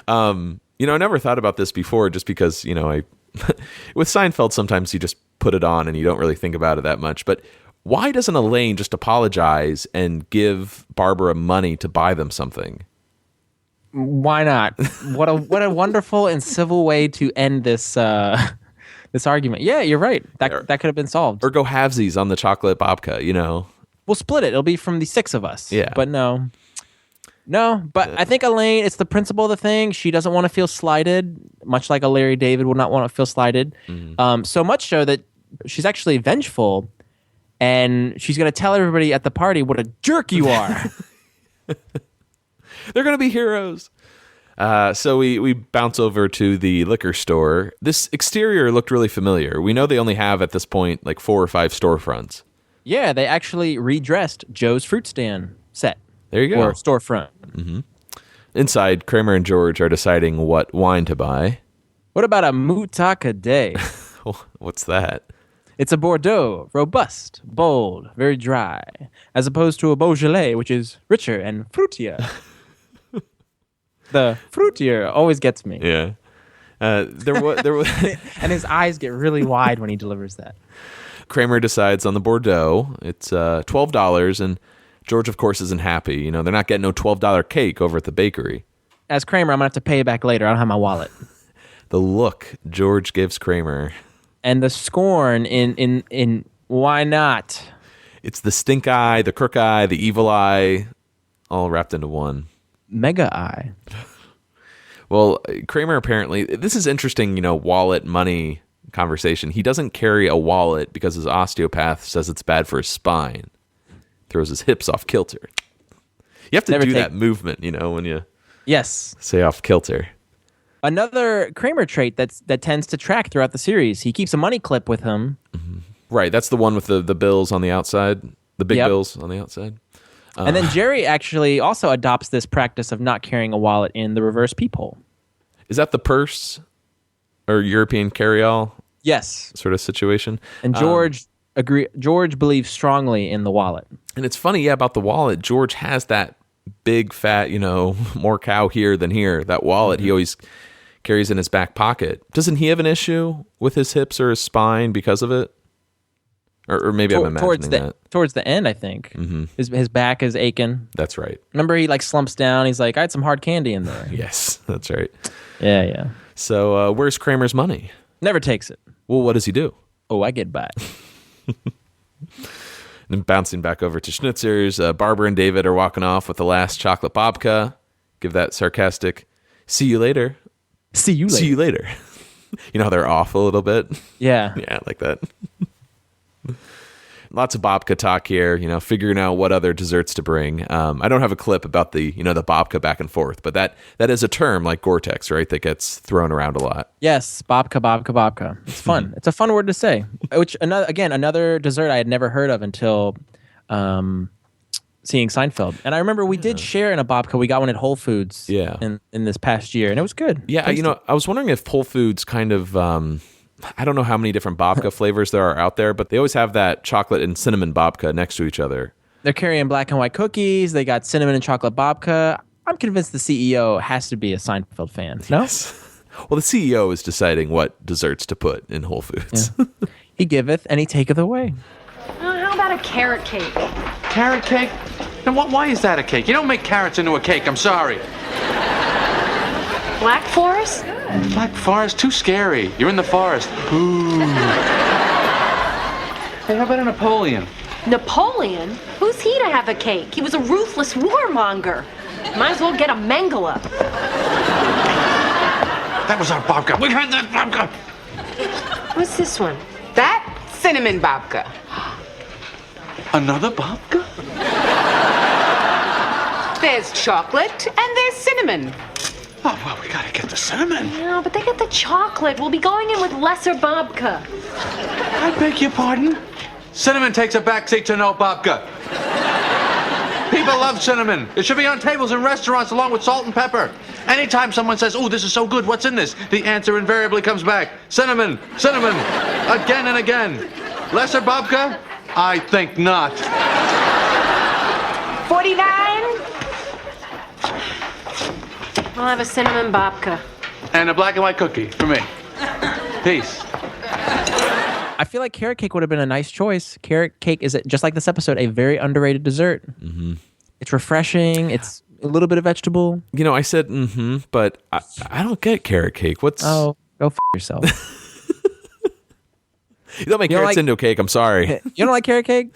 I never thought about this before just because, with Seinfeld, sometimes you just put it on and you don't really think about it that much. But why doesn't Elaine just apologize and give Barbara money to buy them something? Why not? What a wonderful and civil way to end this this argument. Yeah, you're right. That could have been solved. Or go halvesies on the chocolate babka, We'll split it. It'll be from the 6 of us. Yeah. But no. But I think Elaine, it's the principle of the thing. She doesn't want to feel slighted, much like a Larry David would not want to feel slighted. Mm-hmm. So much so that she's actually vengeful, and she's going to tell everybody at the party what a jerk you are. They're going to be heroes. So we bounce over to the liquor store. This exterior looked really familiar. We know they only have, at this point, 4 or 5 storefronts. Yeah, they actually redressed Joe's fruit stand set. There you go. Or storefront. Inside, Kramer and George are deciding what wine to buy. What about a Mutaka Day? What's that? It's a Bordeaux, robust, bold, very dry, as opposed to a Beaujolais, which is richer and fruitier. The fruitier always gets me. Yeah. There was And his eyes get really wide when he delivers that. Kramer decides on the Bordeaux. It's $12, and George, of course, isn't happy. You know, they're not getting no $12 cake over at the bakery. As Kramer, I'm going to have to pay it back later. I don't have my wallet. The look George gives Kramer. And the scorn in why not? It's the stink eye, the crook eye, the evil eye, all wrapped into one. Mega eye. Well, Kramer apparently, this is interesting, wallet money conversation. He doesn't carry a wallet because his osteopath says it's bad for his spine. Throws his hips off kilter. You have to do that movement, when you say off kilter. Another Kramer trait that tends to track throughout the series. He keeps a money clip with him. Mm-hmm. Right, that's the one with the bills on the outside, the big bills on the outside. And then Jerry actually also adopts this practice of not carrying a wallet in the reverse peephole. Is that the purse or European carry-all? Yes. Sort of situation. And George believes strongly in the wallet. And it's funny, about the wallet. George has that big, fat, more cow here than here. That wallet he always carries in his back pocket. Doesn't he have an issue with his hips or his spine because of it? Or maybe I'm imagining that. Towards the end, I think. Mm-hmm. His back is aching. That's right. Remember, he slumps down. He's like, I had some hard candy in there. Yes, that's right. Yeah. So where's Kramer's money? Never takes it. Well, what does he do? Oh, I get by. And bouncing back over to Schnitzer's, Barbara and David are walking off with the last chocolate babka. Give that sarcastic, see you later. See you later. See you later. You know how they're off a little bit? Yeah. Yeah, like that. Lots of babka talk here, figuring out what other desserts to bring. I don't have a clip about the babka back and forth, but that is a term like Gore-Tex, right? That gets thrown around a lot. Yes, babka. It's fun. It's a fun word to say. Which another dessert I had never heard of until seeing Seinfeld. And I remember we did share in a babka. We got one at Whole Foods. Yeah. In this past year, and it was good. Yeah, I was wondering if Whole Foods kind of. I don't know how many different babka flavors there are out there, but they always have that chocolate and cinnamon babka next to each other. They're carrying black and white cookies. They got cinnamon and chocolate babka. I'm convinced the CEO has to be a Seinfeld fan. No? Yes. Well, the CEO is deciding what desserts to put in Whole Foods. Yeah. He giveth and he taketh away. How about a carrot cake? Carrot cake? And why is that a cake? You don't make carrots into a cake, I'm sorry. Black Forest? Black Forest? Too scary. You're in the forest. Ooh. Hey, how about a Napoleon? Napoleon? Who's he to have a cake? He was a ruthless warmonger. Might as well get a Mengele. That was our babka. We had that babka. What's this one? That cinnamon babka. Another babka? There's chocolate and there's cinnamon. Oh, well, we gotta get the cinnamon. No, but they get the chocolate. We'll be going in with lesser babka. I beg your pardon? Cinnamon takes a backseat to no babka. People love cinnamon. It should be on tables in restaurants along with salt and pepper. Anytime someone says, "Oh, this is so good, what's in this?" the answer invariably comes back, cinnamon, cinnamon, again and again. Lesser babka? I think not. 49? I'll have a cinnamon babka. And a black and white cookie for me. Peace. I feel like carrot cake would have been a nice choice. Carrot cake is, just like this episode, a very underrated dessert. Mm-hmm. It's refreshing. It's a little bit of vegetable. I said but I don't get carrot cake. Oh, go f*** yourself. You don't make carrots into a cake. I'm sorry. You don't like carrot cake?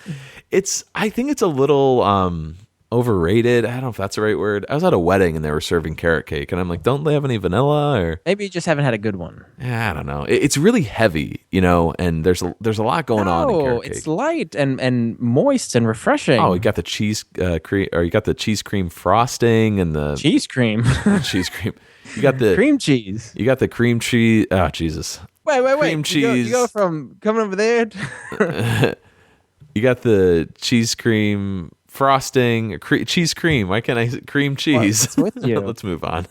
I think it's a little overrated. I don't know if that's the right word. I was at a wedding and they were serving carrot cake, and I'm like, don't they have any vanilla? Or maybe you just haven't had a good one. I don't know. It's really heavy, and there's a lot going on in carrot cake. It's light and moist and refreshing. Oh, you got the cheese cream, or you got the cheese cream frosting and the cheese cream. Cheese cream. You got the cream cheese. You got the cream cheese. Oh, Jesus. Wait. Cream cheese. You go from coming over there. You got the cheese cream frosting, cheese cream. Why can't I cream cheese? What's with you? Let's move on.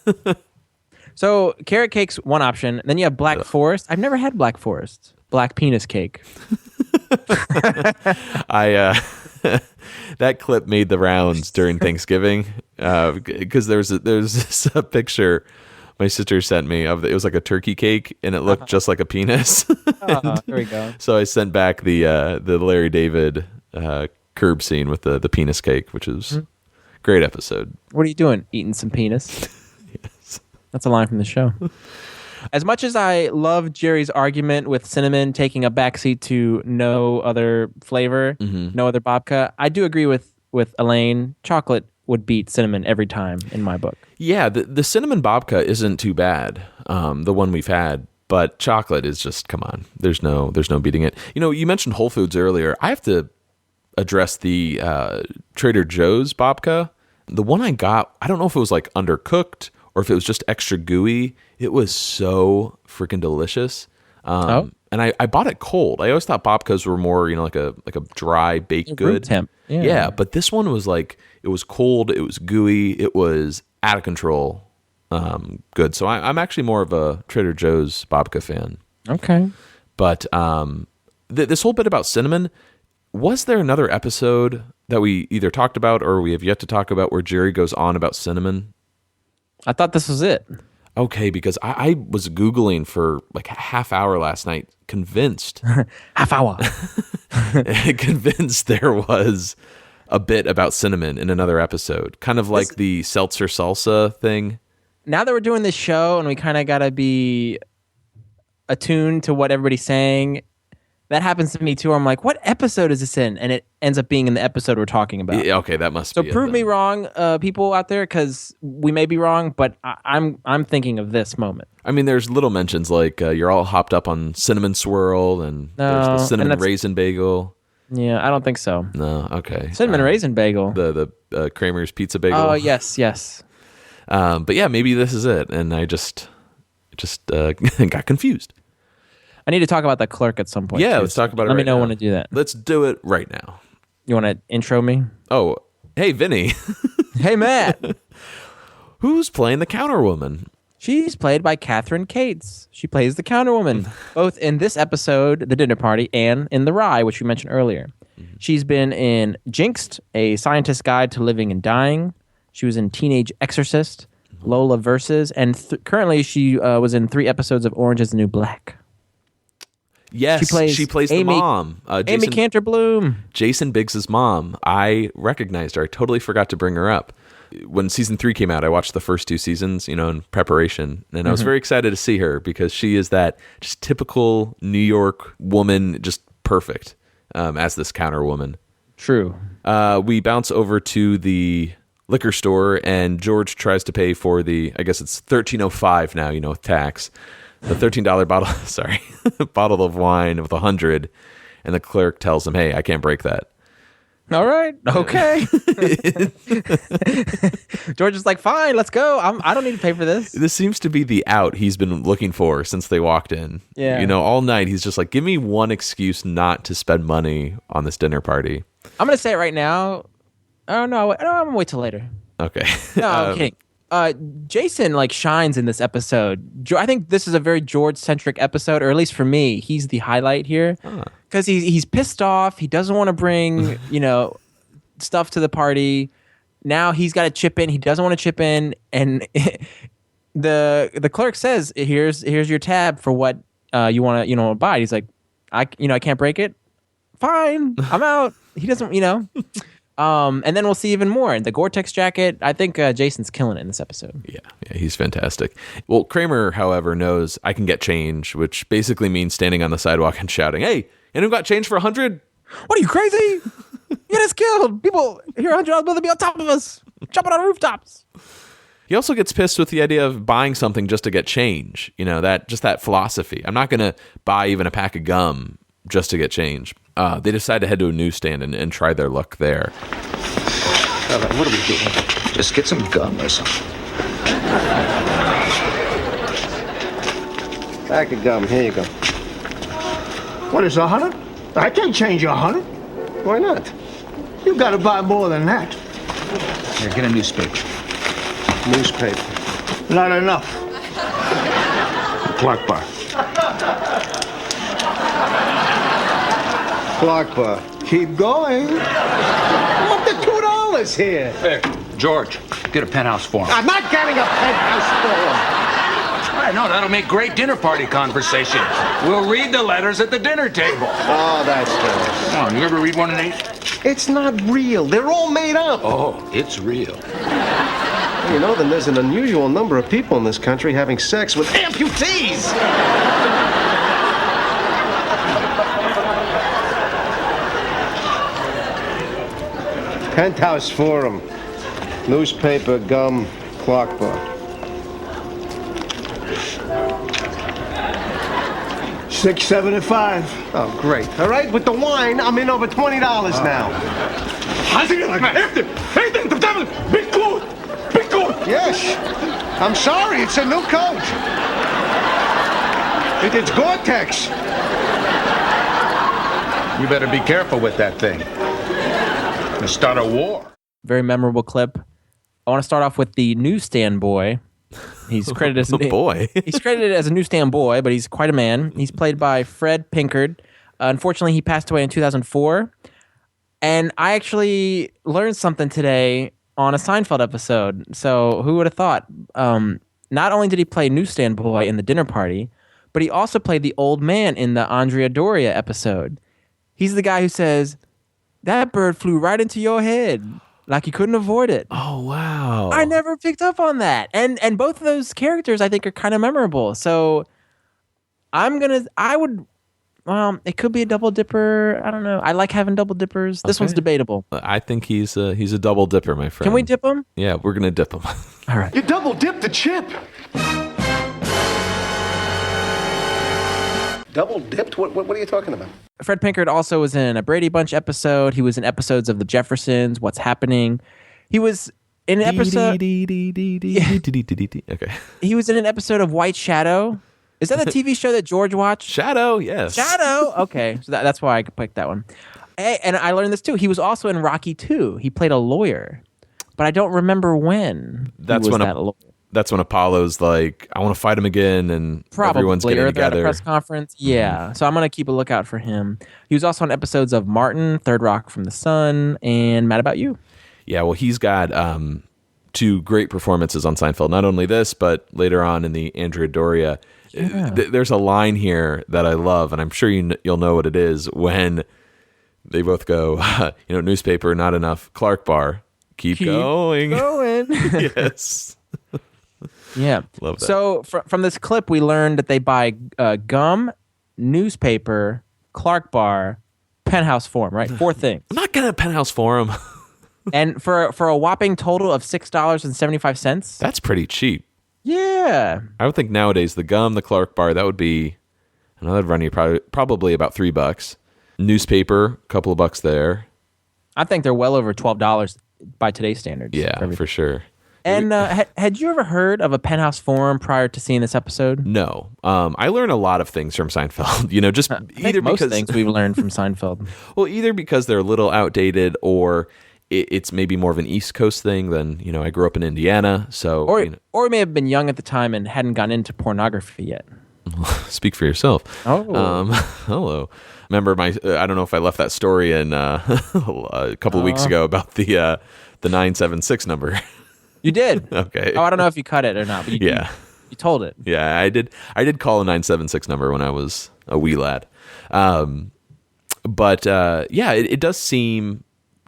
So carrot cake's one option. Then you have Black Forest. I've never had Black Forest. Black penis cake. That clip made the rounds during Thanksgiving because there's this picture my sister sent me of it was like a turkey cake and it looked just like a penis. There we go. So I sent back the Larry David curb scene with the penis cake, which is great episode. What are you doing? Eating some penis? Yes. That's a line from the show. As much as I love Jerry's argument with cinnamon taking a backseat to no other flavor, no other babka, I do agree with Elaine. Chocolate would beat cinnamon every time in my book. Yeah, the cinnamon babka isn't too bad, the one we've had, but chocolate is just, come on. There's no beating it. You know, you mentioned Whole Foods earlier. I have to address the Trader Joe's babka. The one I got, I don't know if it was like undercooked or if it was just extra gooey. It was so freaking delicious. And I bought it cold. I always thought babkas were more, like a dry baked good. Room temp. Yeah, but this one was like, it was cold, it was gooey, it was out of control good. So I'm actually more of a Trader Joe's babka fan. Okay. But this whole bit about cinnamon, was there another episode that we either talked about or we have yet to talk about where Jerry goes on about cinnamon? I thought this was it. Okay, because I was Googling for like a half hour last night, convinced. Half hour. Convinced there was a bit about cinnamon in another episode. Kind of like the seltzer salsa thing. Now that we're doing this show and we kind of got to be attuned to what everybody's saying, that happens to me too. Where I'm like, what episode is this in? And it ends up being in the episode we're talking about. Yeah, okay, that must be So prove me wrong, people out there, because we may be wrong, but I'm thinking of this moment. I mean, there's little mentions like you're all hopped up on cinnamon swirl and there's the cinnamon raisin bagel. Yeah, I don't think so. No, okay. Cinnamon raisin bagel. The Kramer's pizza bagel. Oh, yes. But yeah, maybe this is it, and I just got confused. I need to talk about the clerk at some point. Yeah, too, let's talk about it Let right me know now. when to do that. Let's do it right now. You want to intro me? Oh, hey, Vinny. Hey, Matt. Who's playing the counterwoman? She's played by Catherine Cates. She plays the counterwoman, both in this episode, The Dinner Party, and in The Rye, which we mentioned earlier. She's been in Jinxed, A Scientist's Guide to Living and Dying. She was in Teenage Exorcist, Lola Versus, and currently she was in 3 episodes of Orange is the New Black. Yes, she plays the mom. Amy Cantor-Bloom. Jason Biggs' mom. I recognized her. I totally forgot to bring her up. When season 3 came out, I watched the first 2 seasons, in preparation. And I was very excited to see her because she is that just typical New York woman, just perfect as this counterwoman. True. We bounce over to the liquor store and George tries to pay for I guess it's $13.05 now, with tax. The $13 bottle, bottle of wine with 100, and the clerk tells him, "Hey, I can't break that." All right, okay. George is like, "Fine, let's go. I don't need to pay for this." This seems to be the out he's been looking for since they walked in. Yeah, all night he's just like, "Give me one excuse not to spend money on this dinner party." I'm gonna say it right now. Oh no, I'm gonna wait till later. Okay. No, I'm kidding. Jason shines in this episode. I think this is a very George-centric episode, or at least for me, he's the highlight here because he's pissed off. He doesn't want to bring stuff to the party. Now he's got to chip in. He doesn't want to chip in, and the clerk says, "Here's your tab for what you want to buy." He's like, I can't break it. Fine, I'm out. He doesn't, and then we'll see even more. The Gore-Tex jacket, I think Jason's killing it in this episode. Yeah, he's fantastic. Well, Kramer, however, knows I can get change, which basically means standing on the sidewalk and shouting, "Hey, anyone got change for 100? What are you, crazy? You get us killed. People hear $100 bill to be on top of us, jumping on rooftops." He also gets pissed with the idea of buying something just to get change. That philosophy. I'm not going to buy even a pack of gum just to get change. They decide to head to a newsstand and try their luck there. What are we doing? Just get some gum or something. Pack of gum. Here you go. What is 100? I can't change 100. Why not? You gotta buy more than that. Here, get a newspaper. Newspaper. Not enough. Clark Bar. Clark Bar. Keep going. What the $2 here? Here, George, get a penthouse form. I'm not getting a penthouse form. I know, that'll make great dinner party conversation. We'll read the letters at the dinner table. Oh, that's nice. Oh, you ever read one of these? It's not real. They're all made up. Oh, it's real. You know, then there's an unusual number of people in this country having sex with amputees. Penthouse Forum. Newspaper, gum, Clark Bar. $6.75. Oh, great. All right, with the wine, I'm in over $20 now. Yes. I'm sorry, it's a new coat. It's Gore-Tex. You better be careful with that thing. Gonna start a war. Very memorable clip. I want to start off with the newsstand boy. He's credited as boy. He's credited as a newsstand boy, but he's quite a man. He's played by Fred Pinkard. Unfortunately, he passed away in 2004. And I actually learned something today on a Seinfeld episode. So who would have thought? Not only did he play newsstand boy in the dinner party, but he also played the old man in the Andrea Doria episode. He's the guy who says, "That bird flew right into your head." Like you couldn't avoid it. Oh, wow. I never picked up on that. And both of those characters, I think, are kind of memorable. So it could be a double dipper. I don't know. I like having double dippers. This one's debatable. I think he's a double dipper, my friend. Can we dip him? Yeah, we're going to dip him. All right. You double dipped the chip. Double dipped? What are you talking about? Fred Pinkard also was in a Brady Bunch episode. He was in episodes of The Jeffersons, What's Happening. He was in an episode... Okay. He was in an episode of White Shadow. Is that the TV show that George watched? Shadow, yes. Shadow? Okay. So that's why I picked that one. And I learned this too. He was also in Rocky 2. He played a lawyer. But I don't remember when That's when Apollo's like, I want to fight him again, and everyone's getting or together. At a press conference. Yeah. So I'm going to keep a lookout for him. He was also on episodes of Martin, Third Rock from the Sun, and Mad About You. Yeah, well, he's got two great performances on Seinfeld. Not only this, but later on in the Andrea Doria. Yeah. There's a line here that I love, and I'm sure you'll know what it is, when they both go, newspaper, not enough, Clark Bar, keep going. Yes. Yeah. Love that. So from this clip, we learned that they buy gum, newspaper, Clark Bar, penthouse form, right? 4 things. I'm not getting a penthouse forum. And for a whopping total of $6.75. That's pretty cheap. Yeah. I would think nowadays the gum, the Clark Bar, that would run you probably about $3. Newspaper, a couple of bucks there. I think they're well over $12 by today's standards. Yeah, for sure. And had you ever heard of a penthouse forum prior to seeing this episode? No. I learn a lot of things from Seinfeld. Just either most because things we've learned from Seinfeld. Well, either because they're a little outdated, or it's maybe more of an East Coast thing than I grew up in Indiana. So, or we may have been young at the time and hadn't gotten into pornography yet. Speak for yourself. Oh, hello. Remember I don't know if I left that story in a couple of weeks ago about the 976 number. You did. Okay. Oh, I don't know if you cut it or not, but you told it. Yeah, I did call a 976 number when I was a wee lad. But it does seem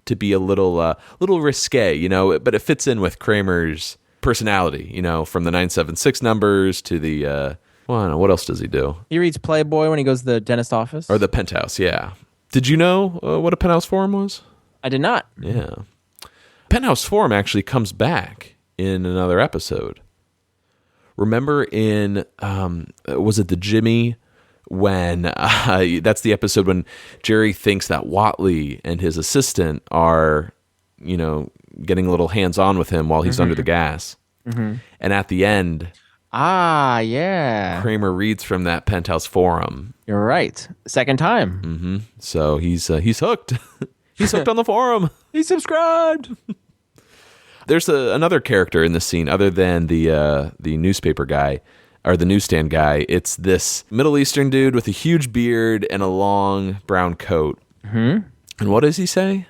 to be a little risque, but it fits in with Kramer's personality, from the 976 numbers to the I don't know, what else does he do? He reads Playboy when he goes to the dentist office. Or the penthouse, yeah. Did you know what a penthouse forum was? I did not. Yeah. Penthouse Forum actually comes back in another episode. Remember in, was it the Jimmy, when, that's the episode when Jerry thinks that Watley and his assistant are, getting a little hands-on with him while he's under the gas. Mm-hmm. And at the end... Ah, yeah. Kramer reads from that Penthouse Forum. You're right. Second time. Mm-hmm. So he's hooked. He's hooked on the forum. He subscribed. There's another character in this scene other than the newspaper guy or the newsstand guy. It's this Middle Eastern dude with a huge beard and a long brown coat. Mm-hmm. And what does he say?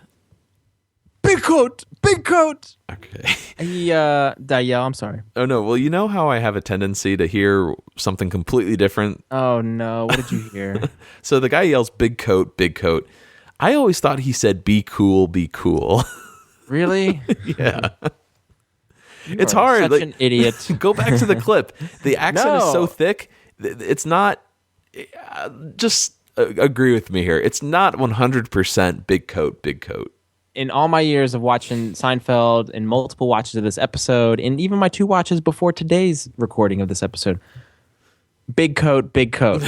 Big coat. Big coat. Okay. Did I yell? I'm sorry. Oh, no. Well, you know how I have a tendency to hear something completely different? Oh, no. What did you hear? So the guy yells, big coat, big coat. I always thought he said, be cool, be cool. Really? Yeah. It's are hard. Such an idiot. Go back to the clip. The accent is so thick. It's not. Just agree with me here. It's not 100% big coat, big coat. In all my years of watching Seinfeld and multiple watches of this episode, and even my 2 watches before today's recording of this episode, big coat, big coat.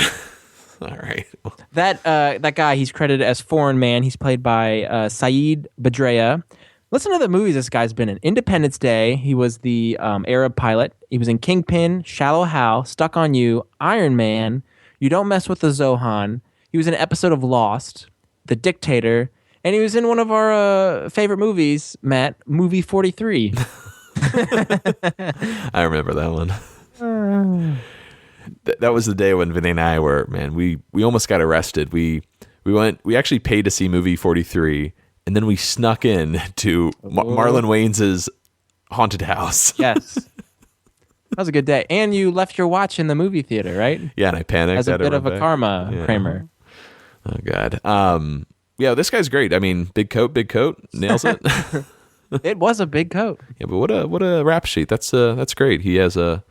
All right. That guy, he's credited as Foreign Man. He's played by Saeed Badrea. Listen to the movies this guy's been in. Independence Day. He was the Arab pilot. He was in Kingpin, Shallow Hal, Stuck on You, Iron Man, You Don't Mess with the Zohan. He was in an episode of Lost, The Dictator, and he was in one of our favorite movies, Matt, Movie 43. I remember that one. That was the day when Vinnie and I were, man, we almost got arrested. We actually paid to see Movie 43, and then we snuck in to Marlon Wayans' haunted house. Yes. That was a good day. And you left your watch in the movie theater, right? Yeah, and I panicked. As a bit of a karma, Kramer. Oh, God. Yeah, this guy's great. I mean, big coat, nails it. It was a big coat. Yeah, but what a rap sheet. That's great. He has a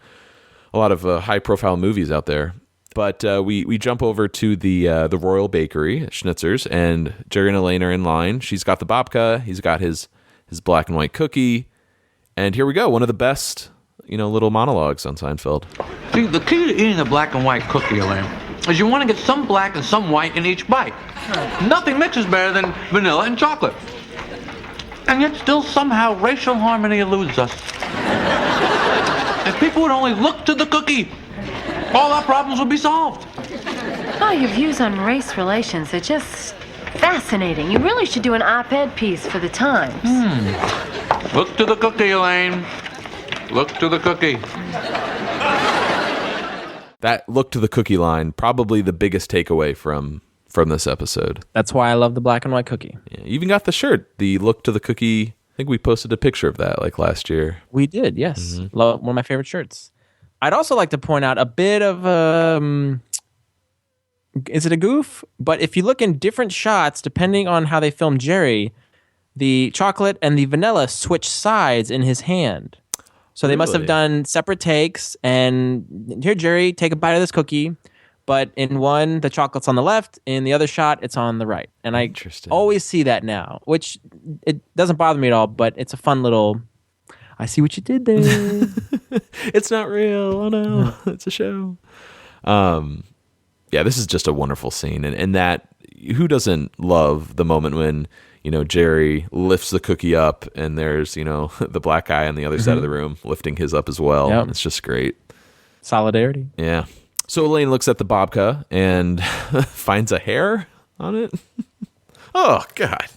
lot of high profile movies out there. But we jump over to the Royal Bakery at Schnitzer's, and Jerry and Elaine are in line. She's got the babka. He's got his black and white cookie. And here we go. One of the best, little monologues on Seinfeld. See, the key to eating a black and white cookie, Elaine, is you want to get some black and some white in each bite. Nothing mixes better than vanilla and chocolate. And yet still somehow racial harmony eludes us. If people would only look to the cookie, all our problems would be solved. Oh, your views on race relations are just fascinating. You really should do an op-ed piece for the Times. Look to the cookie, Elaine. Look to the cookie. That look to the cookie line, probably the biggest takeaway from this episode. That's why I love the black and white cookie. Yeah, you even got the shirt, the look to the cookie. I think we posted a picture of that like last year. We did, yes. One of my favorite shirts. I'd also like to point out a bit of is it a goof? But if you look in different shots, depending on how they filmed Jerry, the chocolate and the vanilla switch sides in his hand. So they must have done separate takes. And here, Jerry, take a bite of this cookie. But in one, the chocolate's on the left. In the other shot, it's on the right. And I always see that now, which it doesn't bother me at all. But it's a fun little, I see what you did there. It's not real. Oh, no. It's a show. Yeah, this is just a wonderful scene. And that, who doesn't love the moment when, Jerry lifts the cookie up and there's, the black guy on the other side of the room lifting his up as well. Yep. It's just great. Solidarity. Yeah. So Elaine looks at the babka and finds a hair on it. Oh, God.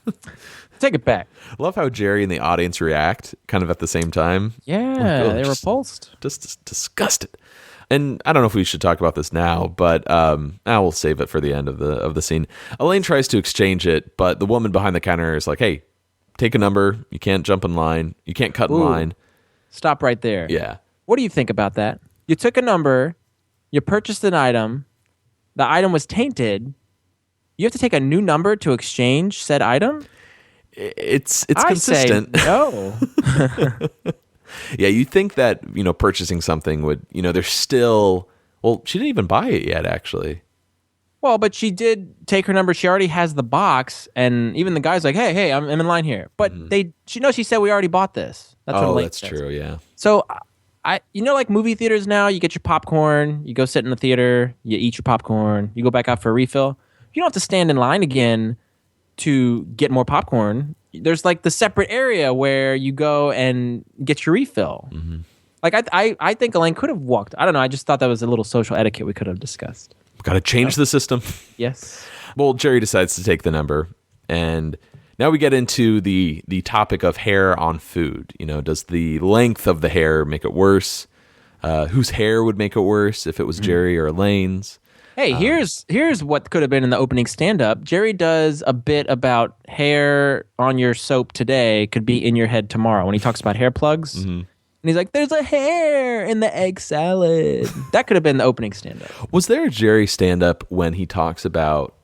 Take it back. Love how Jerry and the audience react kind of at the same time. Yeah, they're repulsed. Just disgusted. And I don't know if we should talk about this now, but we'll save it for the end of the scene. Elaine tries to exchange it, but the woman behind the counter is like, hey, take a number. You can't jump in line. You can't cut in line. Stop right there. Yeah. What do you think about that? You took a number. You purchased an item. The item was tainted. You have to take a new number to exchange said item? It's consistent. Say no. Yeah, you think that, purchasing something would, there's still, well, she didn't even buy it yet, actually. Well, but she did take her number. She already has the box, and even the guy's like, hey, I'm in line here. But she said we already bought this. That's what Elaine says. True, yeah. So, like movie theaters now, you get your popcorn, you go sit in the theater, you eat your popcorn, you go back out for a refill. You don't have to stand in line again to get more popcorn. There's like the separate area where you go and get your refill. Mm-hmm. Like I think Elaine could have walked. I don't know. I just thought that was a little social etiquette we could have discussed. Got to change the system. Yes. Well, Jerry decides to take the number, and Now we get into the topic of hair on food. Does the length of the hair make it worse? Whose hair would make it worse if it was Jerry or Elaine's? Hey, here's what could have been in the opening stand-up. Jerry does a bit about hair on your soap today could be in your head tomorrow when he talks about hair plugs. Mm-hmm. And he's like, there's a hair in the egg salad. That could have been the opening stand-up. Was there a Jerry stand-up when he talks about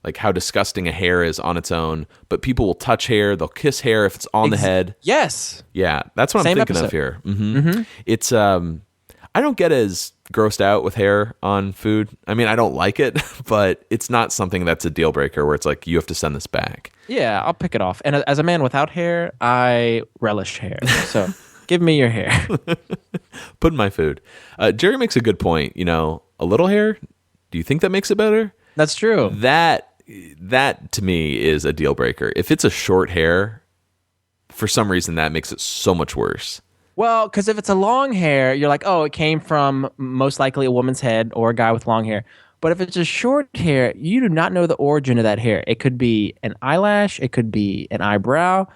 like how disgusting a hair is on its own, but people will touch hair, they'll kiss hair if it's on the head? Yes. Yeah, that's what Same I'm thinking episode. of here. Mm-hmm. Mm-hmm. It's I don't get as grossed out with hair on food. I mean, I don't like it, but it's not something that's a deal breaker where it's like, you have to send this back. Yeah, I'll pick it off. And as a man without hair, I relish hair. So give me your hair. Put in my food. Jerry makes a good point. A little hair, do you think that makes it better? That's true. That to me is a deal breaker. If it's a short hair, for some reason that makes it so much worse. Well, because if it's a long hair, you're like, oh, it came from most likely a woman's head or a guy with long hair. But if it's a short hair, you do not know the origin of that hair. It could be an eyelash. It could be an eyebrow.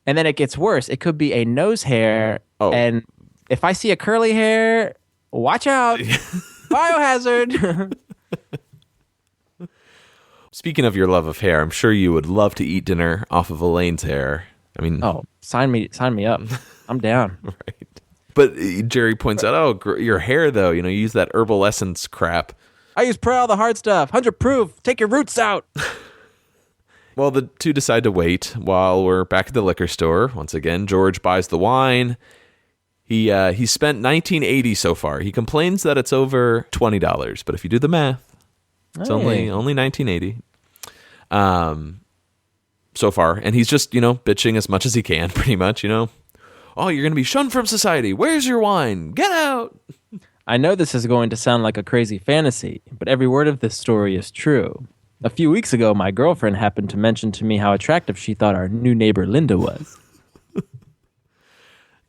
And then it gets worse. It could be a nose hair. Oh. And if I see a curly hair, watch out. Biohazard. Speaking of your love of hair, I'm sure you would love to eat dinner off of Elaine's hair. I mean, sign me up. I'm down. Right. But Jerry points out, your hair though, you use that herbal essence crap. I use Prel, the hard stuff. 100 proof. Take your roots out. Well, the two decide to wait while we're back at the liquor store. Once again, George buys the wine. He spent $19.80 so far. He complains that it's over $20, but if you do the math, it's only $19.80. So far, and he's just bitching as much as he can, pretty much. Oh, you're gonna be shunned from society. Where's your wine? Get out. I know this is going to sound like a crazy fantasy, but every word of this story is true. A few weeks ago, my girlfriend happened to mention to me how attractive she thought our new neighbor Linda was.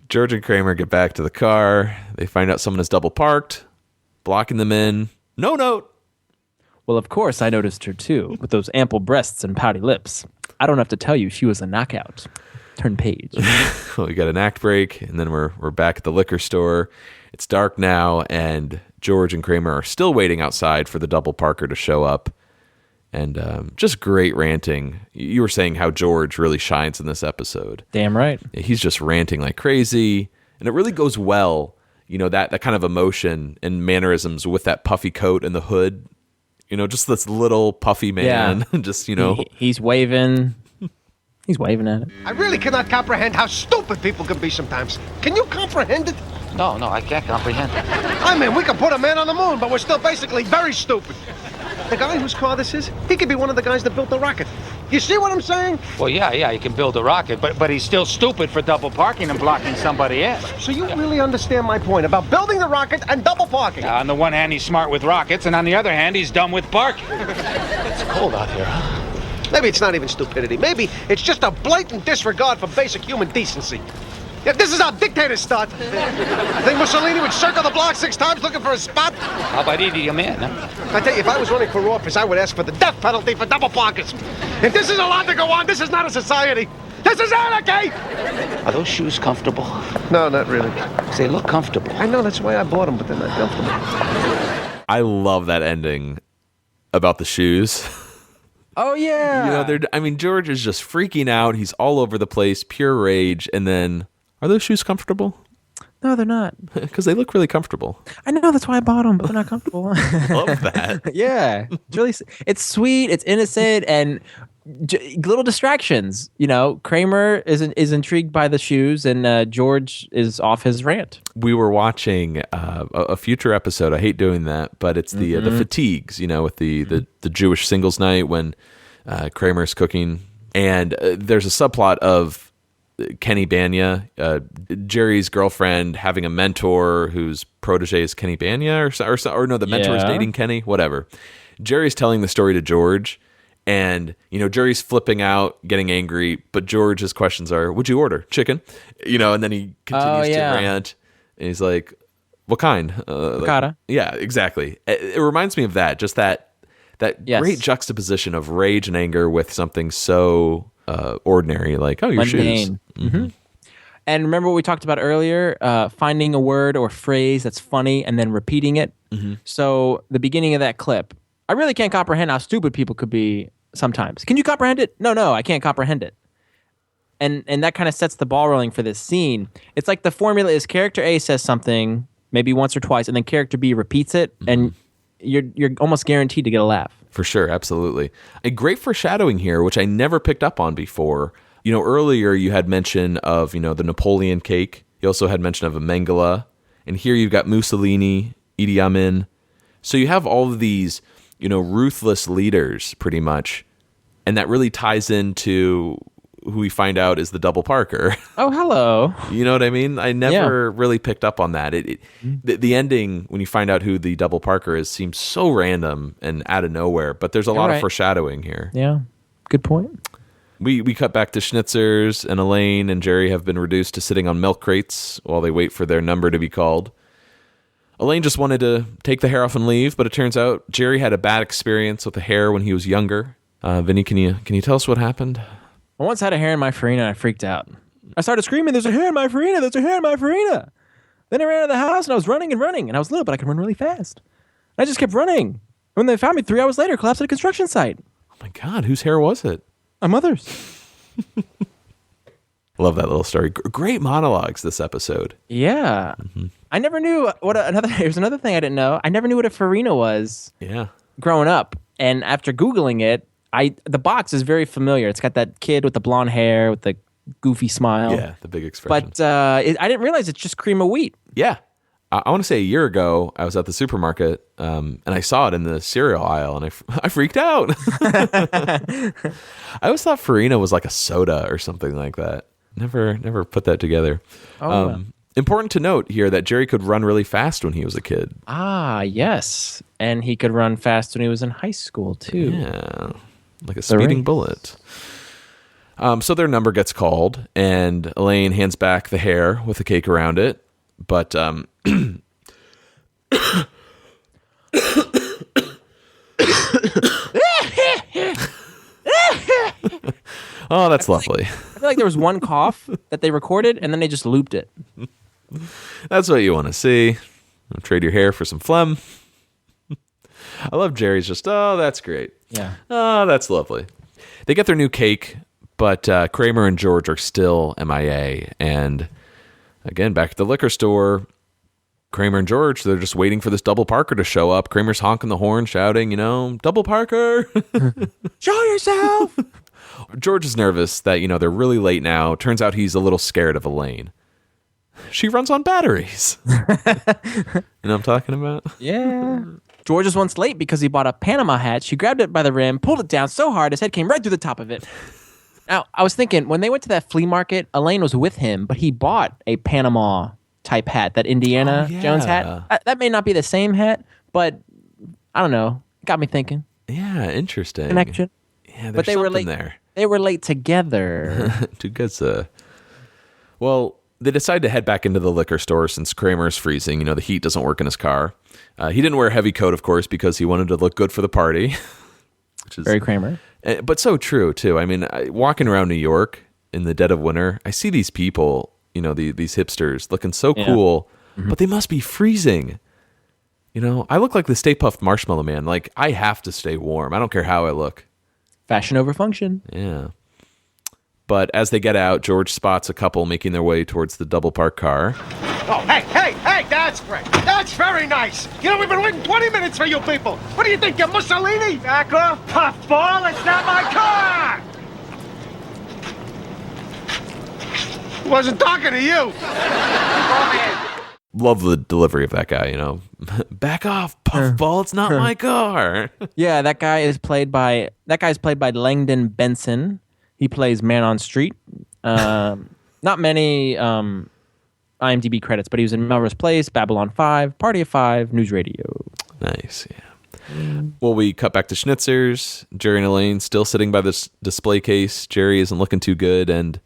George and Kramer get back to the car. They find out someone is double parked, blocking them in. No note. Well, of course, I noticed her too, with those ample breasts and pouty lips. I don't have to tell you, she was a knockout. Turn page. Well, we got an act break, and then we're back at the liquor store. It's dark now, and George and Kramer are still waiting outside for the double parker to show up. And just great ranting. You were saying how George really shines in this episode. Damn right. He's just ranting like crazy, and it really goes well. That kind of emotion and mannerisms with that puffy coat and the hood. Just this little puffy man. Yeah. Just, He's waving. He's waving at it. I really cannot comprehend how stupid people can be sometimes. Can you comprehend it? No, I can't comprehend it. I mean, we can put a man on the moon, but we're still basically very stupid. The guy whose car this is, he could be one of the guys that built the rocket. You see what I'm saying? Well, yeah, he can build a rocket, but he's still stupid for double parking and blocking somebody in. So you really understand my point about building the rocket and double parking? On the one hand, he's smart with rockets, and on the other hand, he's dumb with parking. It's cold out here, huh? Maybe it's not even stupidity. Maybe it's just a blatant disregard for basic human decency. Yeah, this is how dictators start. Think Mussolini would circle the block 6 times looking for a spot? How about eating him in, huh? I tell you, if I was running for office, I would ask for the death penalty for double parkers. If this is allowed to go on, this is not a society. This is anarchy! Are those shoes comfortable? No, not really. They look comfortable. I know, that's why I bought them, but they're not comfortable. I love that ending about the shoes. Oh, yeah. George is just freaking out. He's all over the place, pure rage. And then, are those shoes comfortable? No, they're not. Because they look really comfortable. I know, that's why I bought them, but they're not comfortable. Love that. Yeah. It's sweet, it's innocent, and little distractions. Kramer is intrigued by the shoes, and George is off his rant. We were watching a future episode. I hate doing that, but it's the fatigues, with the Jewish singles night when Kramer's cooking. And there's a subplot of Kenny Banya, Jerry's girlfriend, having a mentor whose protege is Kenny Banya, or no, the mentor is dating Kenny, whatever. Jerry's telling the story to George, and Jerry's flipping out, getting angry, but George's questions are, "Would you order chicken?" And then he continues to rant, and he's like, "What kind?" Ricotta. Yeah, exactly. It reminds me of that, just that great juxtaposition of rage and anger with something so ordinary, like, oh, your shoes. Mm-hmm. And remember what we talked about earlier, finding a word or phrase that's funny and then repeating it. Mm-hmm. So the beginning of that clip, I really can't comprehend how stupid people could be sometimes. Can you comprehend it? No, I can't comprehend it. And that kind of sets the ball rolling for this scene. It's like the formula is character A says something maybe once or twice, and then character B repeats it, and you're almost guaranteed to get a laugh. For sure, absolutely. A great foreshadowing here, which I never picked up on before. Earlier you had mention of, the Napoleon cake. You also had mention of a Mengele. And here you've got Mussolini, Idi Amin. So you have all of these, ruthless leaders, pretty much. And that really ties into who we find out is the double Parker. Oh, hello. You know what I mean? I never really picked up on that. The ending, when you find out who the double Parker is, seems so random and out of nowhere. But there's a lot of foreshadowing here. Yeah, good point. We cut back to Schnitzer's, and Elaine and Jerry have been reduced to sitting on milk crates while they wait for their number to be called. Elaine just wanted to take the hair off and leave, but it turns out Jerry had a bad experience with the hair when he was younger. Vinny, can you tell us what happened? I once had a hair in my farina and I freaked out. I started screaming, "There's a hair in my farina! There's a hair in my farina!" Then I ran out of the house and I was running, and I was little, but I could run really fast. And I just kept running. And when they found me 3 hours later, collapsed at a construction site. Oh my God, whose hair was it? My mother's. Love that little story. Great monologues this episode. Yeah. Mm-hmm. I never knew here's another thing I didn't know. I never knew what a farina was. Yeah. Growing up. And after Googling it, the box is very familiar. It's got that kid with the blonde hair with the goofy smile. Yeah, the big expression. But I didn't realize it's just cream of wheat. Yeah. I want to say a year ago, I was at the supermarket and I saw it in the cereal aisle and I freaked out. I always thought Farina was like a soda or something like that. Never put that together. Important to note here that Jerry could run really fast when he was a kid. Ah, yes. And he could run fast when he was in high school, too. Yeah, like a speeding bullet. So their number gets called, and Elaine hands back the hair with the cake around it. But oh, that's lovely. I feel like there was one cough that they recorded, and then they just looped it. That's what you want to see. Trade your hair for some phlegm. I love Jerry's just, oh, that's great. Yeah. Oh, that's lovely. They get their new cake, but Kramer and George are still MIA. And again, back at the liquor store, Kramer and George, they're just waiting for this double Parker to show up. Kramer's honking the horn, shouting, double Parker. Show yourself. George is nervous that, they're really late now. Turns out he's a little scared of Elaine. She runs on batteries. You know what I'm talking about? Yeah. George was once late because he bought a Panama hat. She grabbed it by the rim, pulled it down so hard his head came right through the top of it. Now, I was thinking, when they went to that flea market, Elaine was with him, but he bought a Panama type hat, that Indiana Jones hat. That may not be the same hat, but I don't know. It got me thinking. Yeah, interesting. Connection. Yeah, there's but they were late there. They were late together. Too good. Well, they decide to head back into the liquor store since Kramer's freezing. The heat doesn't work in his car. He didn't wear a heavy coat, of course, because he wanted to look good for the party. Which is very Kramer. But so true, too. I mean, walking around New York in the dead of winter, I see these people, these hipsters looking so cool, but they must be freezing. I look like the Stay Puft Marshmallow Man. Like, I have to stay warm. I don't care how I look. Fashion over function. Yeah. But as they get out, George spots a couple making their way towards the double parked car. Oh, hey, that's great. That's very nice. We've been waiting 20 minutes for you people. What do you think, you're Mussolini? Back off, puffball. It's not my car. Wasn't talking to you. Love the delivery of that guy, Back off, puffball. It's not my car. Yeah, that guy is played by Langdon Benson. He plays Man on Street. Not many IMDb credits, but he was in Melrose Place, Babylon 5, Party of 5, News Radio. Nice, yeah. Well, we cut back to Schnitzer's. Jerry and Elaine still sitting by this display case. Jerry isn't looking too good, and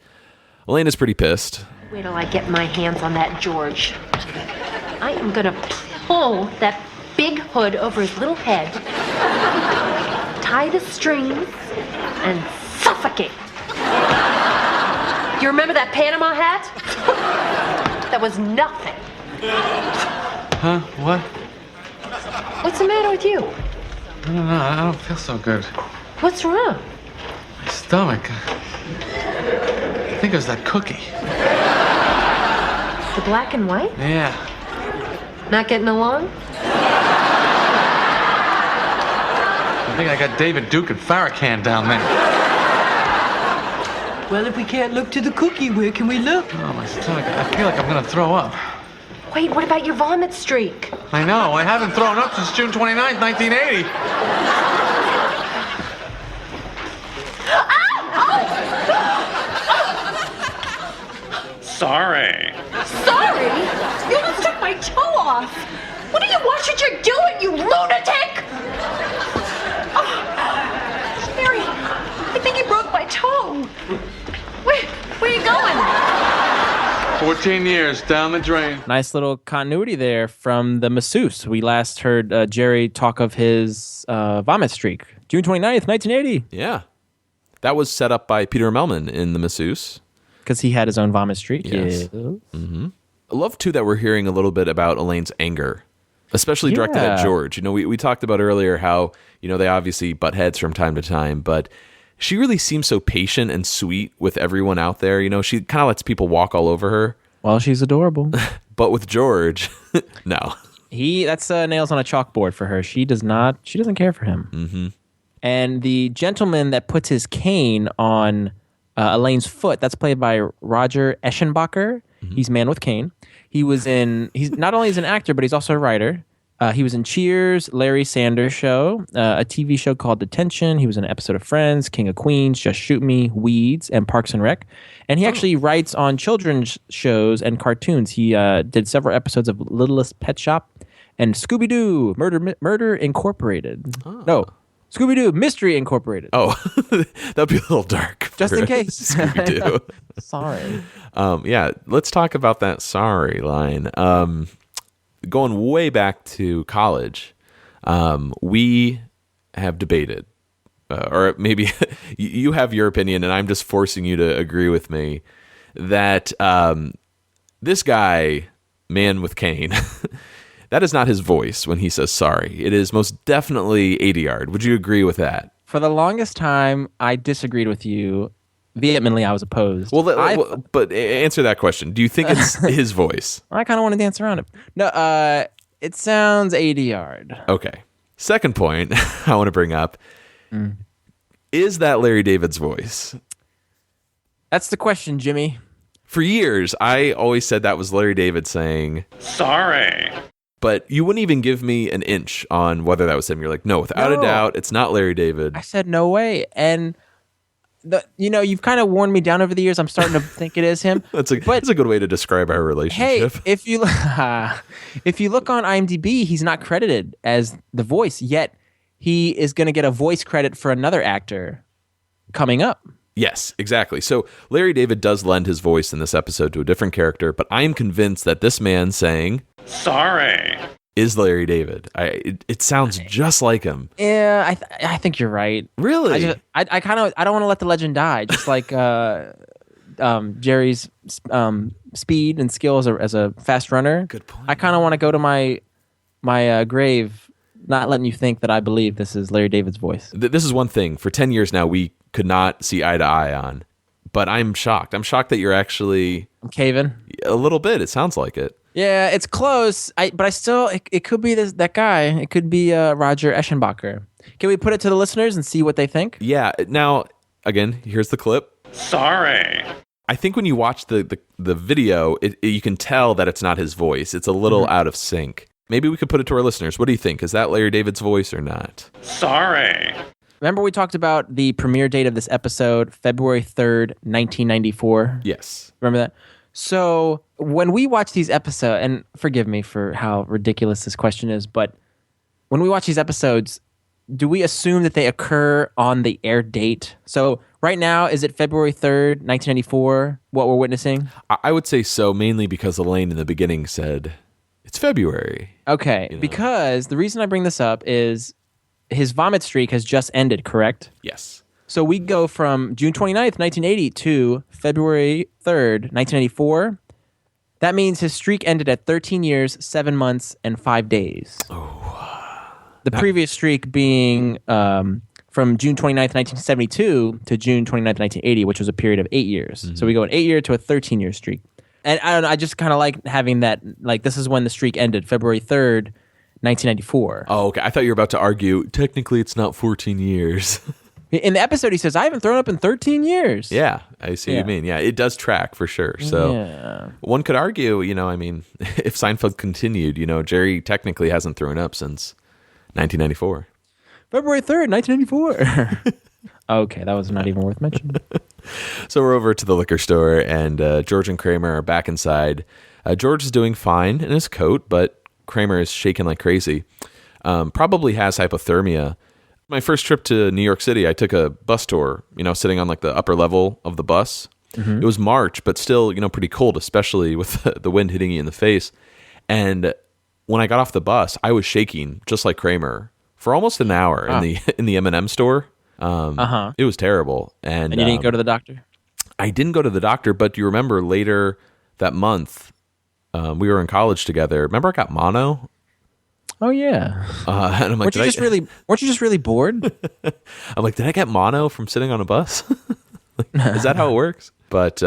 Elaine is pretty pissed. Wait till I get my hands on that George. I am gonna pull that big hood over his little head, tie the strings, and suffocate. you remember that Panama hat? That was nothing. Huh? What? What's the matter with you? I don't know. I don't feel so good. What's wrong? My stomach. I think it was that cookie. The black and white? Yeah. Not getting along? I think I got David Duke and Farrakhan down there. Well, if we can't look to the cookie, where can we look? Oh, my stomach. I feel like I'm gonna throw up. Wait, what about your vomit streak? I know. I haven't thrown up since June 29th, 1980. Sorry. Sorry? You almost took my toe off. What do you watch what you're doing, you lunatic? Oh, Mary, I think you broke my toe. Where are you going? 14 years down the drain. Nice little continuity there from the masseuse. We last heard Jerry talk of his vomit streak. June 29th, 1980. Yeah. That was set up by Peter Melman in The Masseuse. Because he had his own vomit streak. Yes. Yeah. Mm-hmm. I love, too, that we're hearing a little bit about Elaine's anger, especially directed at George. You know, we talked about earlier how, you know, they obviously butt heads from time to time, but she really seems so patient and sweet with everyone out there. You know, she kind of lets people walk all over her. Well, she's adorable. But with George, no. That's nails on a chalkboard for her. She doesn't care for him. Mm-hmm. And the gentleman that puts his cane on Elaine's foot, that's played by Roger Eschenbacher. Mm-hmm. He's Man with Cane. He's not only is an actor, but he's also a writer. He was in Cheers, Larry Sanders Show, a TV show called Detention. He was in an episode of Friends, King of Queens, Just Shoot Me, Weeds, and Parks and Rec. And he actually writes on children's shows and cartoons. He did several episodes of Littlest Pet Shop and Scooby-Doo, Murder Incorporated. Oh. No, Scooby-Doo, Mystery Incorporated. Oh, that'd be a little dark. Just in case. Scooby-Doo. Sorry. Yeah, let's talk about that sorry line. Going way back to college, we have debated, or maybe you have your opinion, and I'm just forcing you to agree with me, that this guy, Man with Cane, that is not his voice when he says sorry. It is most definitely Adiyard. Would you agree with that? For the longest time, I disagreed with you. Vehemently, I was opposed. Well, but answer that question. Do you think it's his voice? I kind of want to dance around it. No, it sounds Adiyard. Okay. Second point I want to bring up. Is that Larry David's voice? That's the question, Jimmy. For years, I always said that was Larry David saying, sorry. But you wouldn't even give me an inch on whether that was him. You're like, no, without a doubt, it's not Larry David. I said, no way. And you've kind of worn me down over the years. I'm starting to think it is him. That's a good way to describe our relationship. Hey, if you look on IMDb, he's not credited as the voice, yet he is going to get a voice credit for another actor coming up. Yes, exactly. So Larry David does lend his voice in this episode to a different character, but I'm convinced that this man saying sorry is Larry David. It sounds just like him. Yeah, I think you're right. Really? I don't want to let the legend die. Just like Jerry's speed and skill as a fast runner. Good point. I kind of want to go to my grave, not letting you think that I believe this is Larry David's voice. This is one thing. For 10 years now, we could not see eye to eye on. But I'm shocked. I'm shocked that you're actually... I'm caving? A little bit. It sounds like it. Yeah, it's close. But I still... It could be that guy. It could be Roger Eschenbacher. Can we put it to the listeners and see what they think? Yeah. Now, again, here's the clip. Sorry. I think when you watch the video, you can tell that it's not his voice. It's a little out of sync. Maybe we could put it to our listeners. What do you think? Is that Larry David's voice or not? Sorry. Remember we talked about the premiere date of this episode, February 3rd, 1994? Yes. Remember that? So when we watch these episodes, and forgive me for how ridiculous this question is, but when we watch these episodes, do we assume that they occur on the air date? So right now, is it February 3rd, 1994, what we're witnessing? I would say so, mainly because Elaine in the beginning said, it's February. Okay, because the reason I bring this up is his vomit streak has just ended, correct? Yes. So we go from June 29th, 1980 to February 3rd, 1984. That means his streak ended at 13 years, 7 months, and 5 days. The previous streak being from June 29th, 1972 to June 29th, 1980, which was a period of 8 years. Mm-hmm. So we go an 8-year to a 13-year streak. And I don't know, I just kind of like having that, like, this is when the streak ended, February 3rd, 1994. Oh, okay. I thought you were about to argue, technically it's not 14 years. In the episode, he says, I haven't thrown up in 13 years. Yeah, I see what you mean. Yeah, it does track for sure. So one could argue, I mean, if Seinfeld continued, Jerry technically hasn't thrown up since 1994. February 3rd, 1994. Okay, that was not even worth mentioning. So we're over to the liquor store, and George and Kramer are back inside. George is doing fine in his coat, but Kramer is shaking like crazy. Probably has hypothermia. My first trip to New York City, I took a bus tour, sitting on like the upper level of the bus. Mm-hmm. It was March, but still, pretty cold, especially with the wind hitting you in the face. And when I got off the bus, I was shaking just like Kramer for almost an hour in the M&M store. It was terrible. And you didn't go to the doctor? I didn't go to the doctor, but do you remember later that month, we were in college together. Remember I got mono? Oh yeah. And I'm like, weren't you just really bored? I'm like, did I get mono from sitting on a bus? Is that how it works? But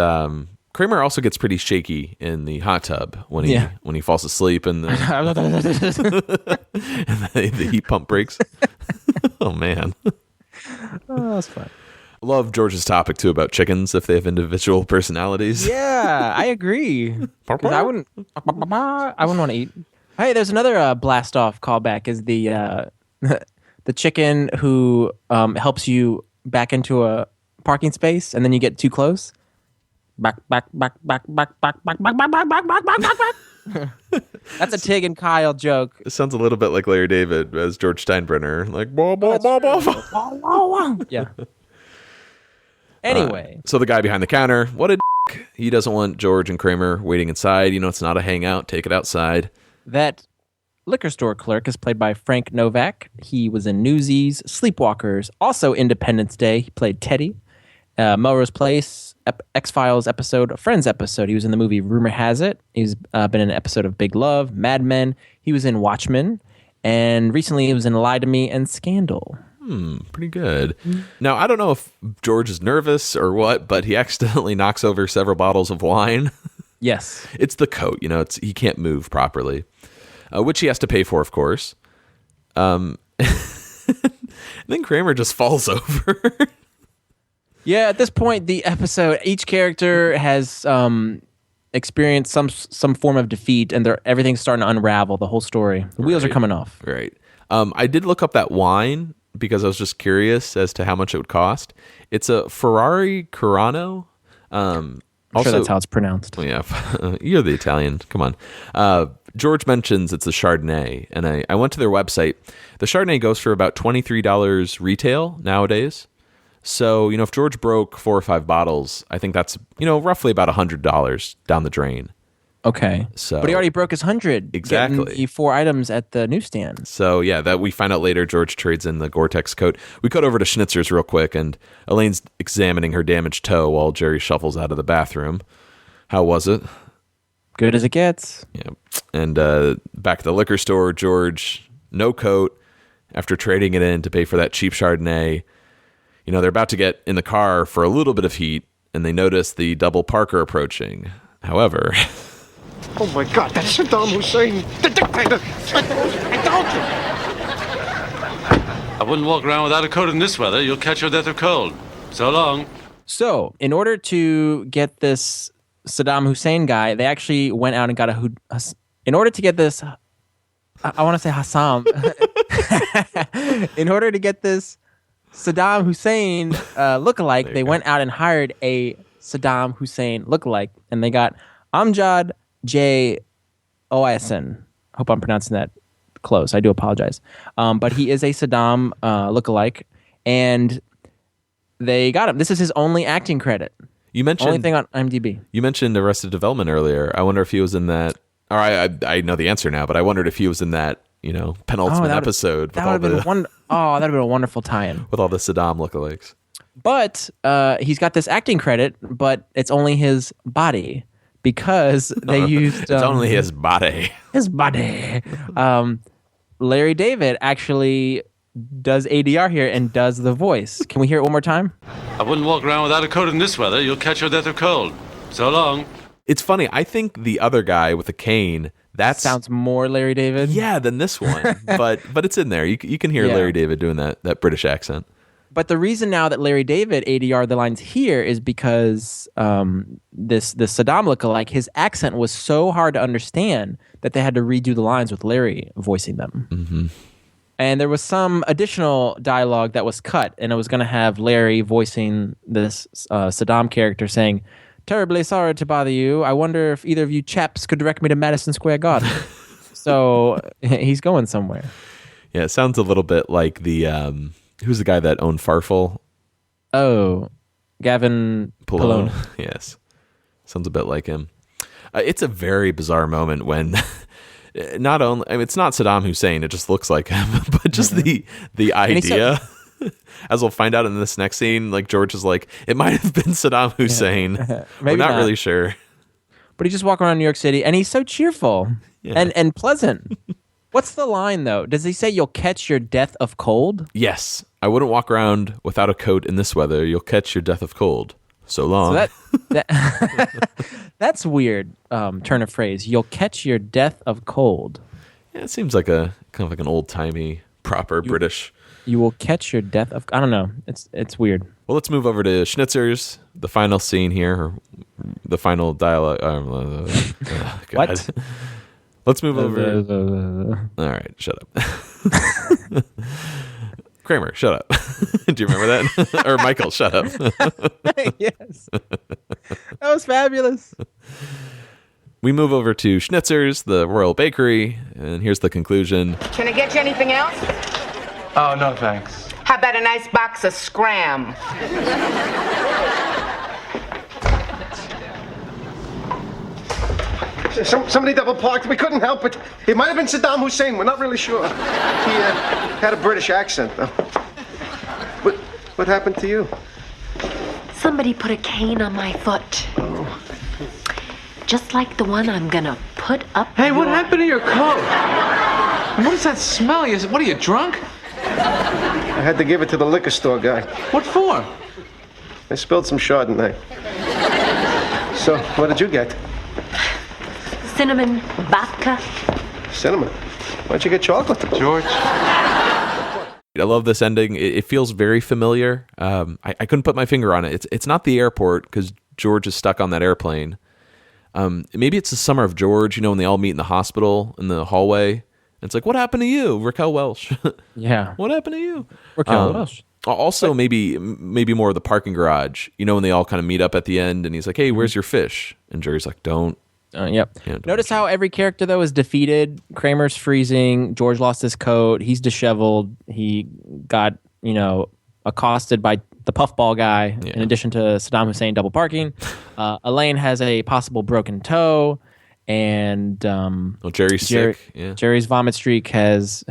Kramer also gets pretty shaky in the hot tub when he falls asleep and the heat pump breaks. Oh man. Oh, that's fun. Love George's topic too about chickens if they have individual personalities. Yeah, I agree. 'Cause I wouldn't want to eat. Hey, there's another blast off callback. Is the the chicken who helps you back into a parking space and then you get too close. Back. That's a Tig and Kyle joke. It sounds a little bit like Larry David as George Steinbrenner, like blah blah blah blah. Yeah. Anyway, so the guy behind the counter, what a dick. He doesn't want George and Kramer waiting inside. It's not a hangout. Take it outside. That liquor store clerk is played by Frank Novak. He was in Newsies, Sleepwalkers, also Independence Day. He played Teddy. Melrose Place, X-Files episode, Friends episode. He was in the movie Rumor Has It. He's been in an episode of Big Love, Mad Men. He was in Watchmen. And recently he was in Lie to Me and Scandal. Pretty good. Now, I don't know if George is nervous or what, but he accidentally knocks over several bottles of wine. Yes. It's the coat, he can't move properly, which he has to pay for, of course. And then Kramer just falls over. Yeah, at this point, the episode, each character has experienced some form of defeat, and everything's starting to unravel, the whole story. The wheels are coming off. Right. I did look up that wine because I was just curious as to how much it would cost. It's a Ferrari Carano. I'm sure that's how it's pronounced. Well, yeah, you're the Italian. Come on. George mentions it's a Chardonnay, and I went to their website. The Chardonnay goes for about $23 retail nowadays. So, if George broke 4 or 5 bottles, I think that's, roughly about $100 down the drain. Okay. So, but he already broke his 100. Exactly. Getting the 4 items at the newsstand. So, yeah, that we find out later George trades in the Gore-Tex coat. We cut over to Schnitzer's real quick, and Elaine's examining her damaged toe while Jerry shuffles out of the bathroom. How was it? Good as it gets. Yeah. And back at the liquor store, George, no coat, after trading it in to pay for that cheap Chardonnay. They're about to get in the car for a little bit of heat, and they notice the double Parker approaching. However... Oh my God, that's Saddam Hussein, the dictator! I wouldn't walk around without a coat in this weather. You'll catch your death of cold. So long. So, in order to get this Saddam Hussein guy, they actually went out and got in order to get this... I want to say Hassan. In order to get this Saddam Hussein lookalike, they went out and hired a Saddam Hussein lookalike, and they got Amjad J. Oisin. Hope I'm pronouncing that close. I do apologize. But he is a Saddam lookalike, and they got him. This is his only acting credit. You mentioned only thing on IMDb. You mentioned Arrested Development earlier. I wonder if he was in that. Or I know the answer now, but I wondered if he was in that penultimate episode. That would have been a wonderful tie-in with all the Saddam lookalikes. But he's got this acting credit, but it's only his body because they used... it's only his body. His body. Larry David actually does ADR here and does the voice. Can we hear it one more time? I wouldn't walk around without a coat in this weather. You'll catch your death of cold. So long. It's funny. I think the other guy with the cane, that sounds more Larry David. Yeah, than this one. but it's in there. You can hear Larry David doing that British accent. But the reason now that Larry David ADR the lines here is because this Saddam lookalike, his accent was so hard to understand that they had to redo the lines with Larry voicing them. Mm-hmm. And there was some additional dialogue that was cut, and it was going to have Larry voicing this Saddam character saying, "Terribly sorry to bother you. I wonder if either of you chaps could direct me to Madison Square Garden." So he's going somewhere. Yeah, it sounds a little bit like the... who's the guy that owned Farfel? Oh, Gavin Polone. Yes. Sounds a bit like him. It's a very bizarre moment when not only... I mean, it's not Saddam Hussein, it just looks like him, but just the idea... As we'll find out in this next scene, like George is like, it might have been Saddam Hussein. We're not really sure. But he just walking around New York City, and he's so cheerful and pleasant. What's the line, though? Does he say you'll catch your death of cold? Yes. I wouldn't walk around without a coat in this weather. You'll catch your death of cold. So long. So that's weird turn of phrase. You'll catch your death of cold. Yeah, it seems like a kind of like an old-timey, proper British... You will catch your death of... I don't know. It's weird. Well, let's move over to Schnitzer's, the final scene here, or the final dialogue. What? Let's move over. All right, shut up. Kramer, shut up. Do you remember that? Or Michael, shut up. Yes. That was fabulous. We move over to Schnitzer's, the Royal Bakery, and here's the conclusion. Can I get you anything else? Oh, no, thanks. How about a nice box of Scram? Somebody double parked. We couldn't help it. It might have been Saddam Hussein. We're not really sure. He had a British accent, though. What happened to you? Somebody put a cane on my foot. Oh. Just like the one I'm gonna put up. Hey, what happened to your coat? And what does that smell? What are you, drunk? I had to give it to the liquor store guy. What for? I spilled some Chardonnay. So, what did you get? Cinnamon vodka. Cinnamon? Why don't you get chocolate? George? I love this ending. It feels very familiar. I couldn't put my finger on it. It's not the airport because George is stuck on that airplane. Maybe it's the summer of George, when they all meet in the hospital in the hallway. It's like, what happened to you, Raquel Welch? Yeah. What happened to you? Raquel Welch. Also, maybe more of the parking garage, when they all kind of meet up at the end and he's like, hey, where's your fish? And Jerry's like, don't. Yep. Notice how every character, though, is defeated. Kramer's freezing. George lost his coat. He's disheveled. He got, accosted by the puffball guy, in addition to Saddam Hussein double parking. Elaine has a possible broken toe. And Jerry's sick. Yeah. Jerry's vomit streak has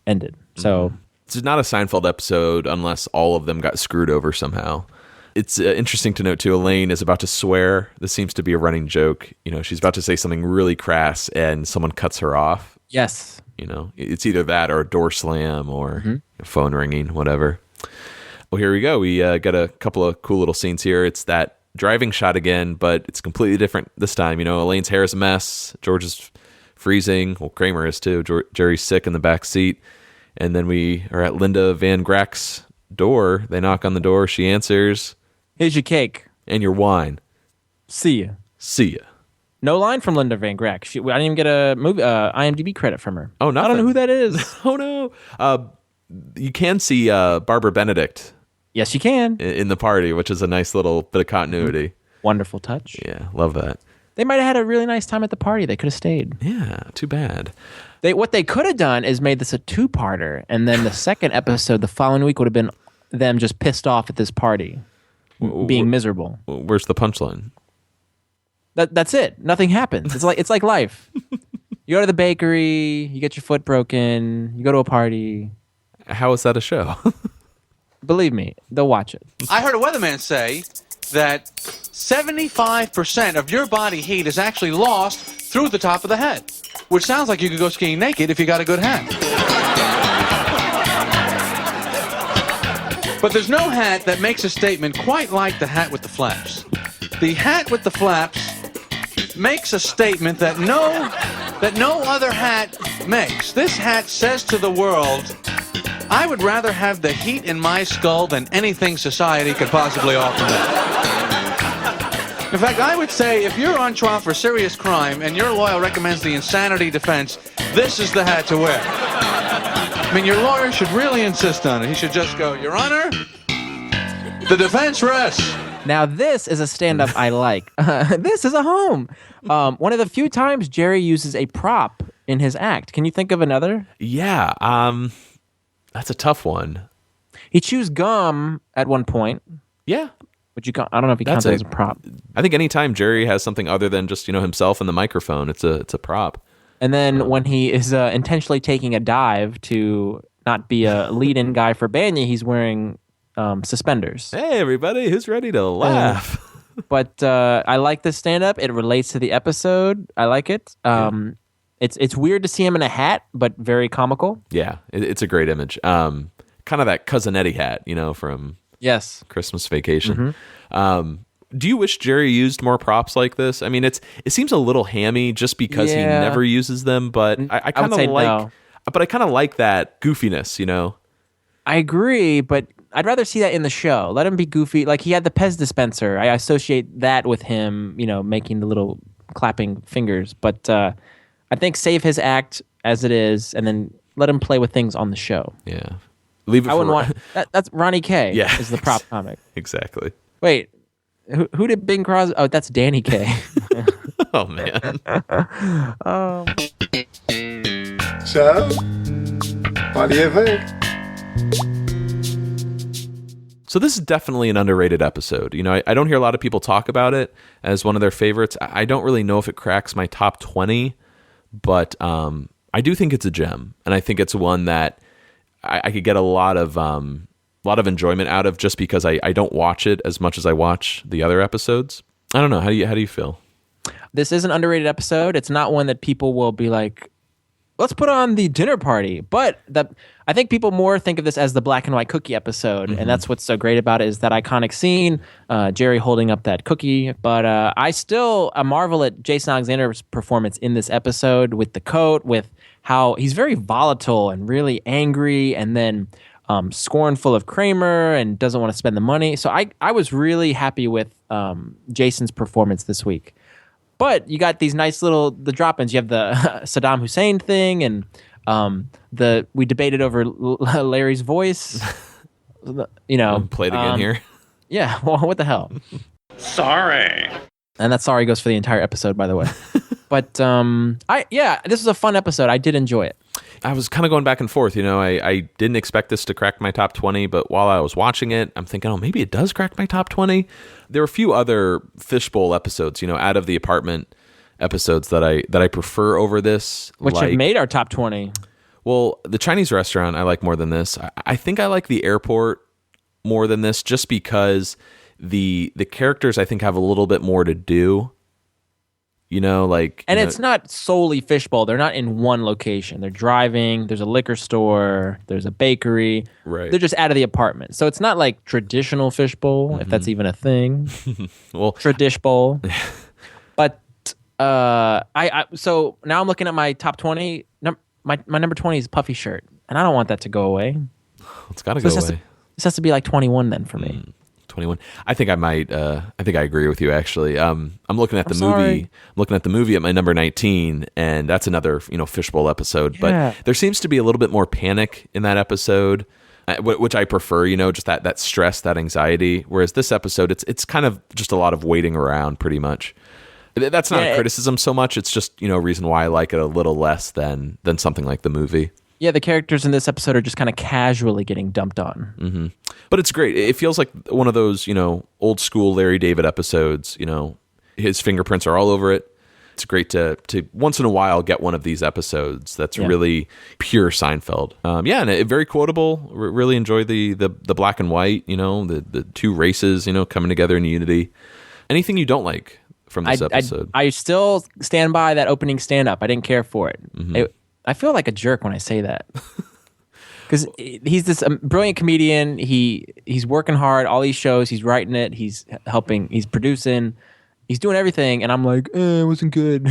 ended. So it's not a Seinfeld episode unless all of them got screwed over somehow. It's interesting to note too. Elaine is about to swear. This seems to be a running joke. She's about to say something really crass, and someone cuts her off. Yes. It's either that or a door slam or a phone ringing, whatever. Well, here we go. We got a couple of cool little scenes here. It's that driving shot again, but it's completely different this time. Elaine's hair is a mess. George is freezing. Well, Kramer is too. Jerry's sick in the back seat. And then we are at Linda Van Grack's door. They knock on the door. She answers. Here's your cake. And your wine. See ya. See ya. No line from Linda Van Grack. I didn't even get a IMDb credit from her. Oh, nothing. I don't know who that is. Oh, no. You can see Barbara Benedict. Yes, you can. In the party, which is a nice little bit of continuity. Wonderful touch. Yeah, love that. They might have had a really nice time at the party. They could have stayed. Yeah, too bad. What they could have done is made this a two-parter, and then the second episode the following week would have been them just pissed off at this party, being miserable. Where's the punchline? That's it. Nothing happens. It's like life. You go to the bakery, you get your foot broken, you go to a party. How is that a show? Believe me, they'll watch it. I heard a weatherman say that 75% of your body heat is actually lost through the top of the head, which sounds like you could go skiing naked if you got a good hat. But there's no hat that makes a statement quite like the hat with the flaps. The hat with the flaps makes a statement that no other hat makes. This hat says to the world, I would rather have the heat in my skull than anything society could possibly offer me. In fact, I would say if you're on trial for serious crime and your lawyer recommends the insanity defense, this is the hat to wear. I mean, your lawyer should really insist on it. He should just go, Your Honor, the defense rests. Now, this is a stand-up I like. This is a home. One of the few times Jerry uses a prop in his act. Can you think of another? Yeah, that's a tough one. He chews gum at one point. Yeah. But I don't know if he counts it as a prop. I think anytime Jerry has something other than just, himself and the microphone, it's a prop. And then when he is intentionally taking a dive to not be a lead-in guy for Banya, he's wearing suspenders. Hey, everybody, who's ready to laugh? But I like this stand-up. It relates to the episode. I like it. It's weird to see him in a hat, but very comical. Yeah, it's a great image. Kind of that Cousin Eddie hat, from Christmas Vacation. Mm-hmm. Do you wish Jerry used more props like this? I mean, it seems a little hammy just because he never uses them, but I kind of like. No. But I kind of like that goofiness, I agree, but I'd rather see that in the show. Let him be goofy. Like he had the Pez dispenser. I associate that with him, making the little clapping fingers. But I think save his act as it is, and then let him play with things on the show. Yeah, leave it. I wouldn't want that's Ronnie K. Yeah, is the prop comic. Exactly. Wait. Who did Bing Crosby? Oh, that's Danny Kaye. Oh, man. So, what do you think? So this is definitely an underrated episode. I don't hear a lot of people talk about it as one of their favorites. I don't really know if it cracks my top 20, but I do think it's a gem. And I think it's one that I could get a lot of enjoyment out of just because I don't watch it as much as I watch the other episodes. I don't know. How do you feel? This is an underrated episode. It's not one that people will be like, let's put on the dinner party. But I think people more think of this as the black and white cookie episode. Mm-hmm. And that's what's so great about it is that iconic scene, Jerry holding up that cookie. But I still marvel at Jason Alexander's performance in this episode with the coat, with how he's very volatile and really angry, and then scornful of Kramer and doesn't want to spend the money. So I was really happy with Jason's performance this week. But you got these nice the drop-ins. You have the Saddam Hussein thing, and we debated over Larry's voice. Play it again here. Yeah, well, what the hell? Sorry. And that sorry goes for the entire episode, by the way. But this was a fun episode. I did enjoy it. I was kind of going back and forth. I didn't expect this to crack my top 20, but while I was watching it, I'm thinking, maybe it does crack my top 20. There were a few other Fishbowl episodes, out of the apartment episodes that I prefer over this. Which have made our top 20. Well, the Chinese restaurant I like more than this. I think I like the airport more than this just because the characters I think have a little bit more to do. It's not solely Fishbowl. They're not in one location. They're driving. There's a liquor store. There's a bakery. Right. They're just out of the apartment. So it's not like traditional Fishbowl, if that's even a thing. Well, Tradish Bowl. But so now I'm looking at my top 20. My number 20 is Puffy Shirt, and I don't want that to go away. It's got to go away. This has to be like 21 then for me. 21. I think I might. I think I agree with you. Actually, I'm looking at the movie. I'm looking at the movie at my number 19, and that's another Fishbowl episode. Yeah. But there seems to be a little bit more panic in that episode, which I prefer. Just that stress, that anxiety. Whereas this episode, it's kind of just a lot of waiting around, pretty much. That's not a criticism so much. It's just a reason why I like it a little less than something like the movie. Yeah, the characters in this episode are just kind of casually getting dumped on. Mm-hmm. But it's great. It feels like one of those, old school Larry David episodes. His fingerprints are all over it. it's great to once in a while get one of these episodes that's really pure Seinfeld. And very quotable. Really enjoy the black and white, the two races, coming together in unity. Anything you don't like from this episode? I still stand by that opening stand-up. I didn't care for it. I feel like a jerk when I say that. Because he's this brilliant comedian. He's working hard. All these shows, he's writing it. He's helping. He's producing. He's doing everything. And I'm like, it wasn't good.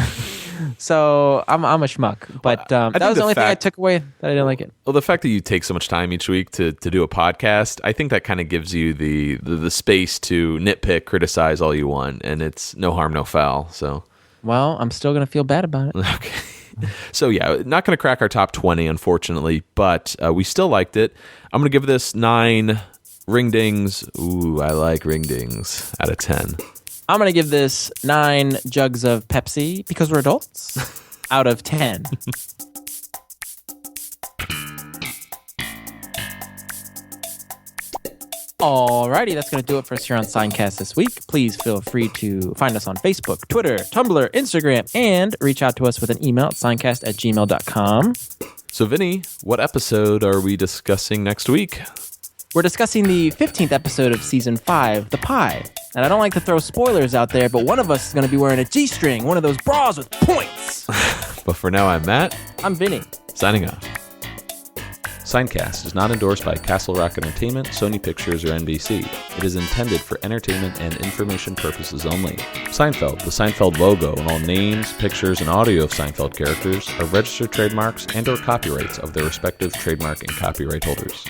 So I'm a schmuck. But that was the only thing I took away that I didn't like it. Well, the fact that you take so much time each week to do a podcast, I think that kind of gives you the space to nitpick, criticize all you want, and it's no harm, no foul. So, well, I'm still gonna feel bad about it. Okay. So yeah, not going to crack our top 20, unfortunately, but we still liked it. I'm going to give this 9 ring dings. Ooh, I like ring dings out of 10. I'm going to give this 9 jugs of Pepsi, because we're adults, out of 10. Alrighty, that's going to do it for us here on Seincast this week. Please feel free to find us on Facebook, Twitter, Tumblr, Instagram, and reach out to us with an email at seincast@gmail.com. So, Vinny, what episode are we discussing next week? We're discussing the 15th episode of Season 5, The Pie. And I don't like to throw spoilers out there, but one of us is going to be wearing a G-string, one of those bras with points. But for now, I'm Matt. I'm Vinny. Signing off. Seincast is not endorsed by Castle Rock Entertainment, Sony Pictures, or NBC. It is intended for entertainment and information purposes only. Seinfeld, the Seinfeld logo, and all names, pictures, and audio of Seinfeld characters are registered trademarks and/or copyrights of their respective trademark and copyright holders.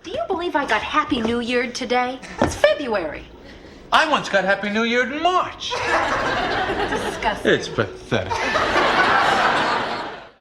Do you believe I got Happy New Year today? It's February. I once got Happy New Year in March. Disgusting. It's pathetic.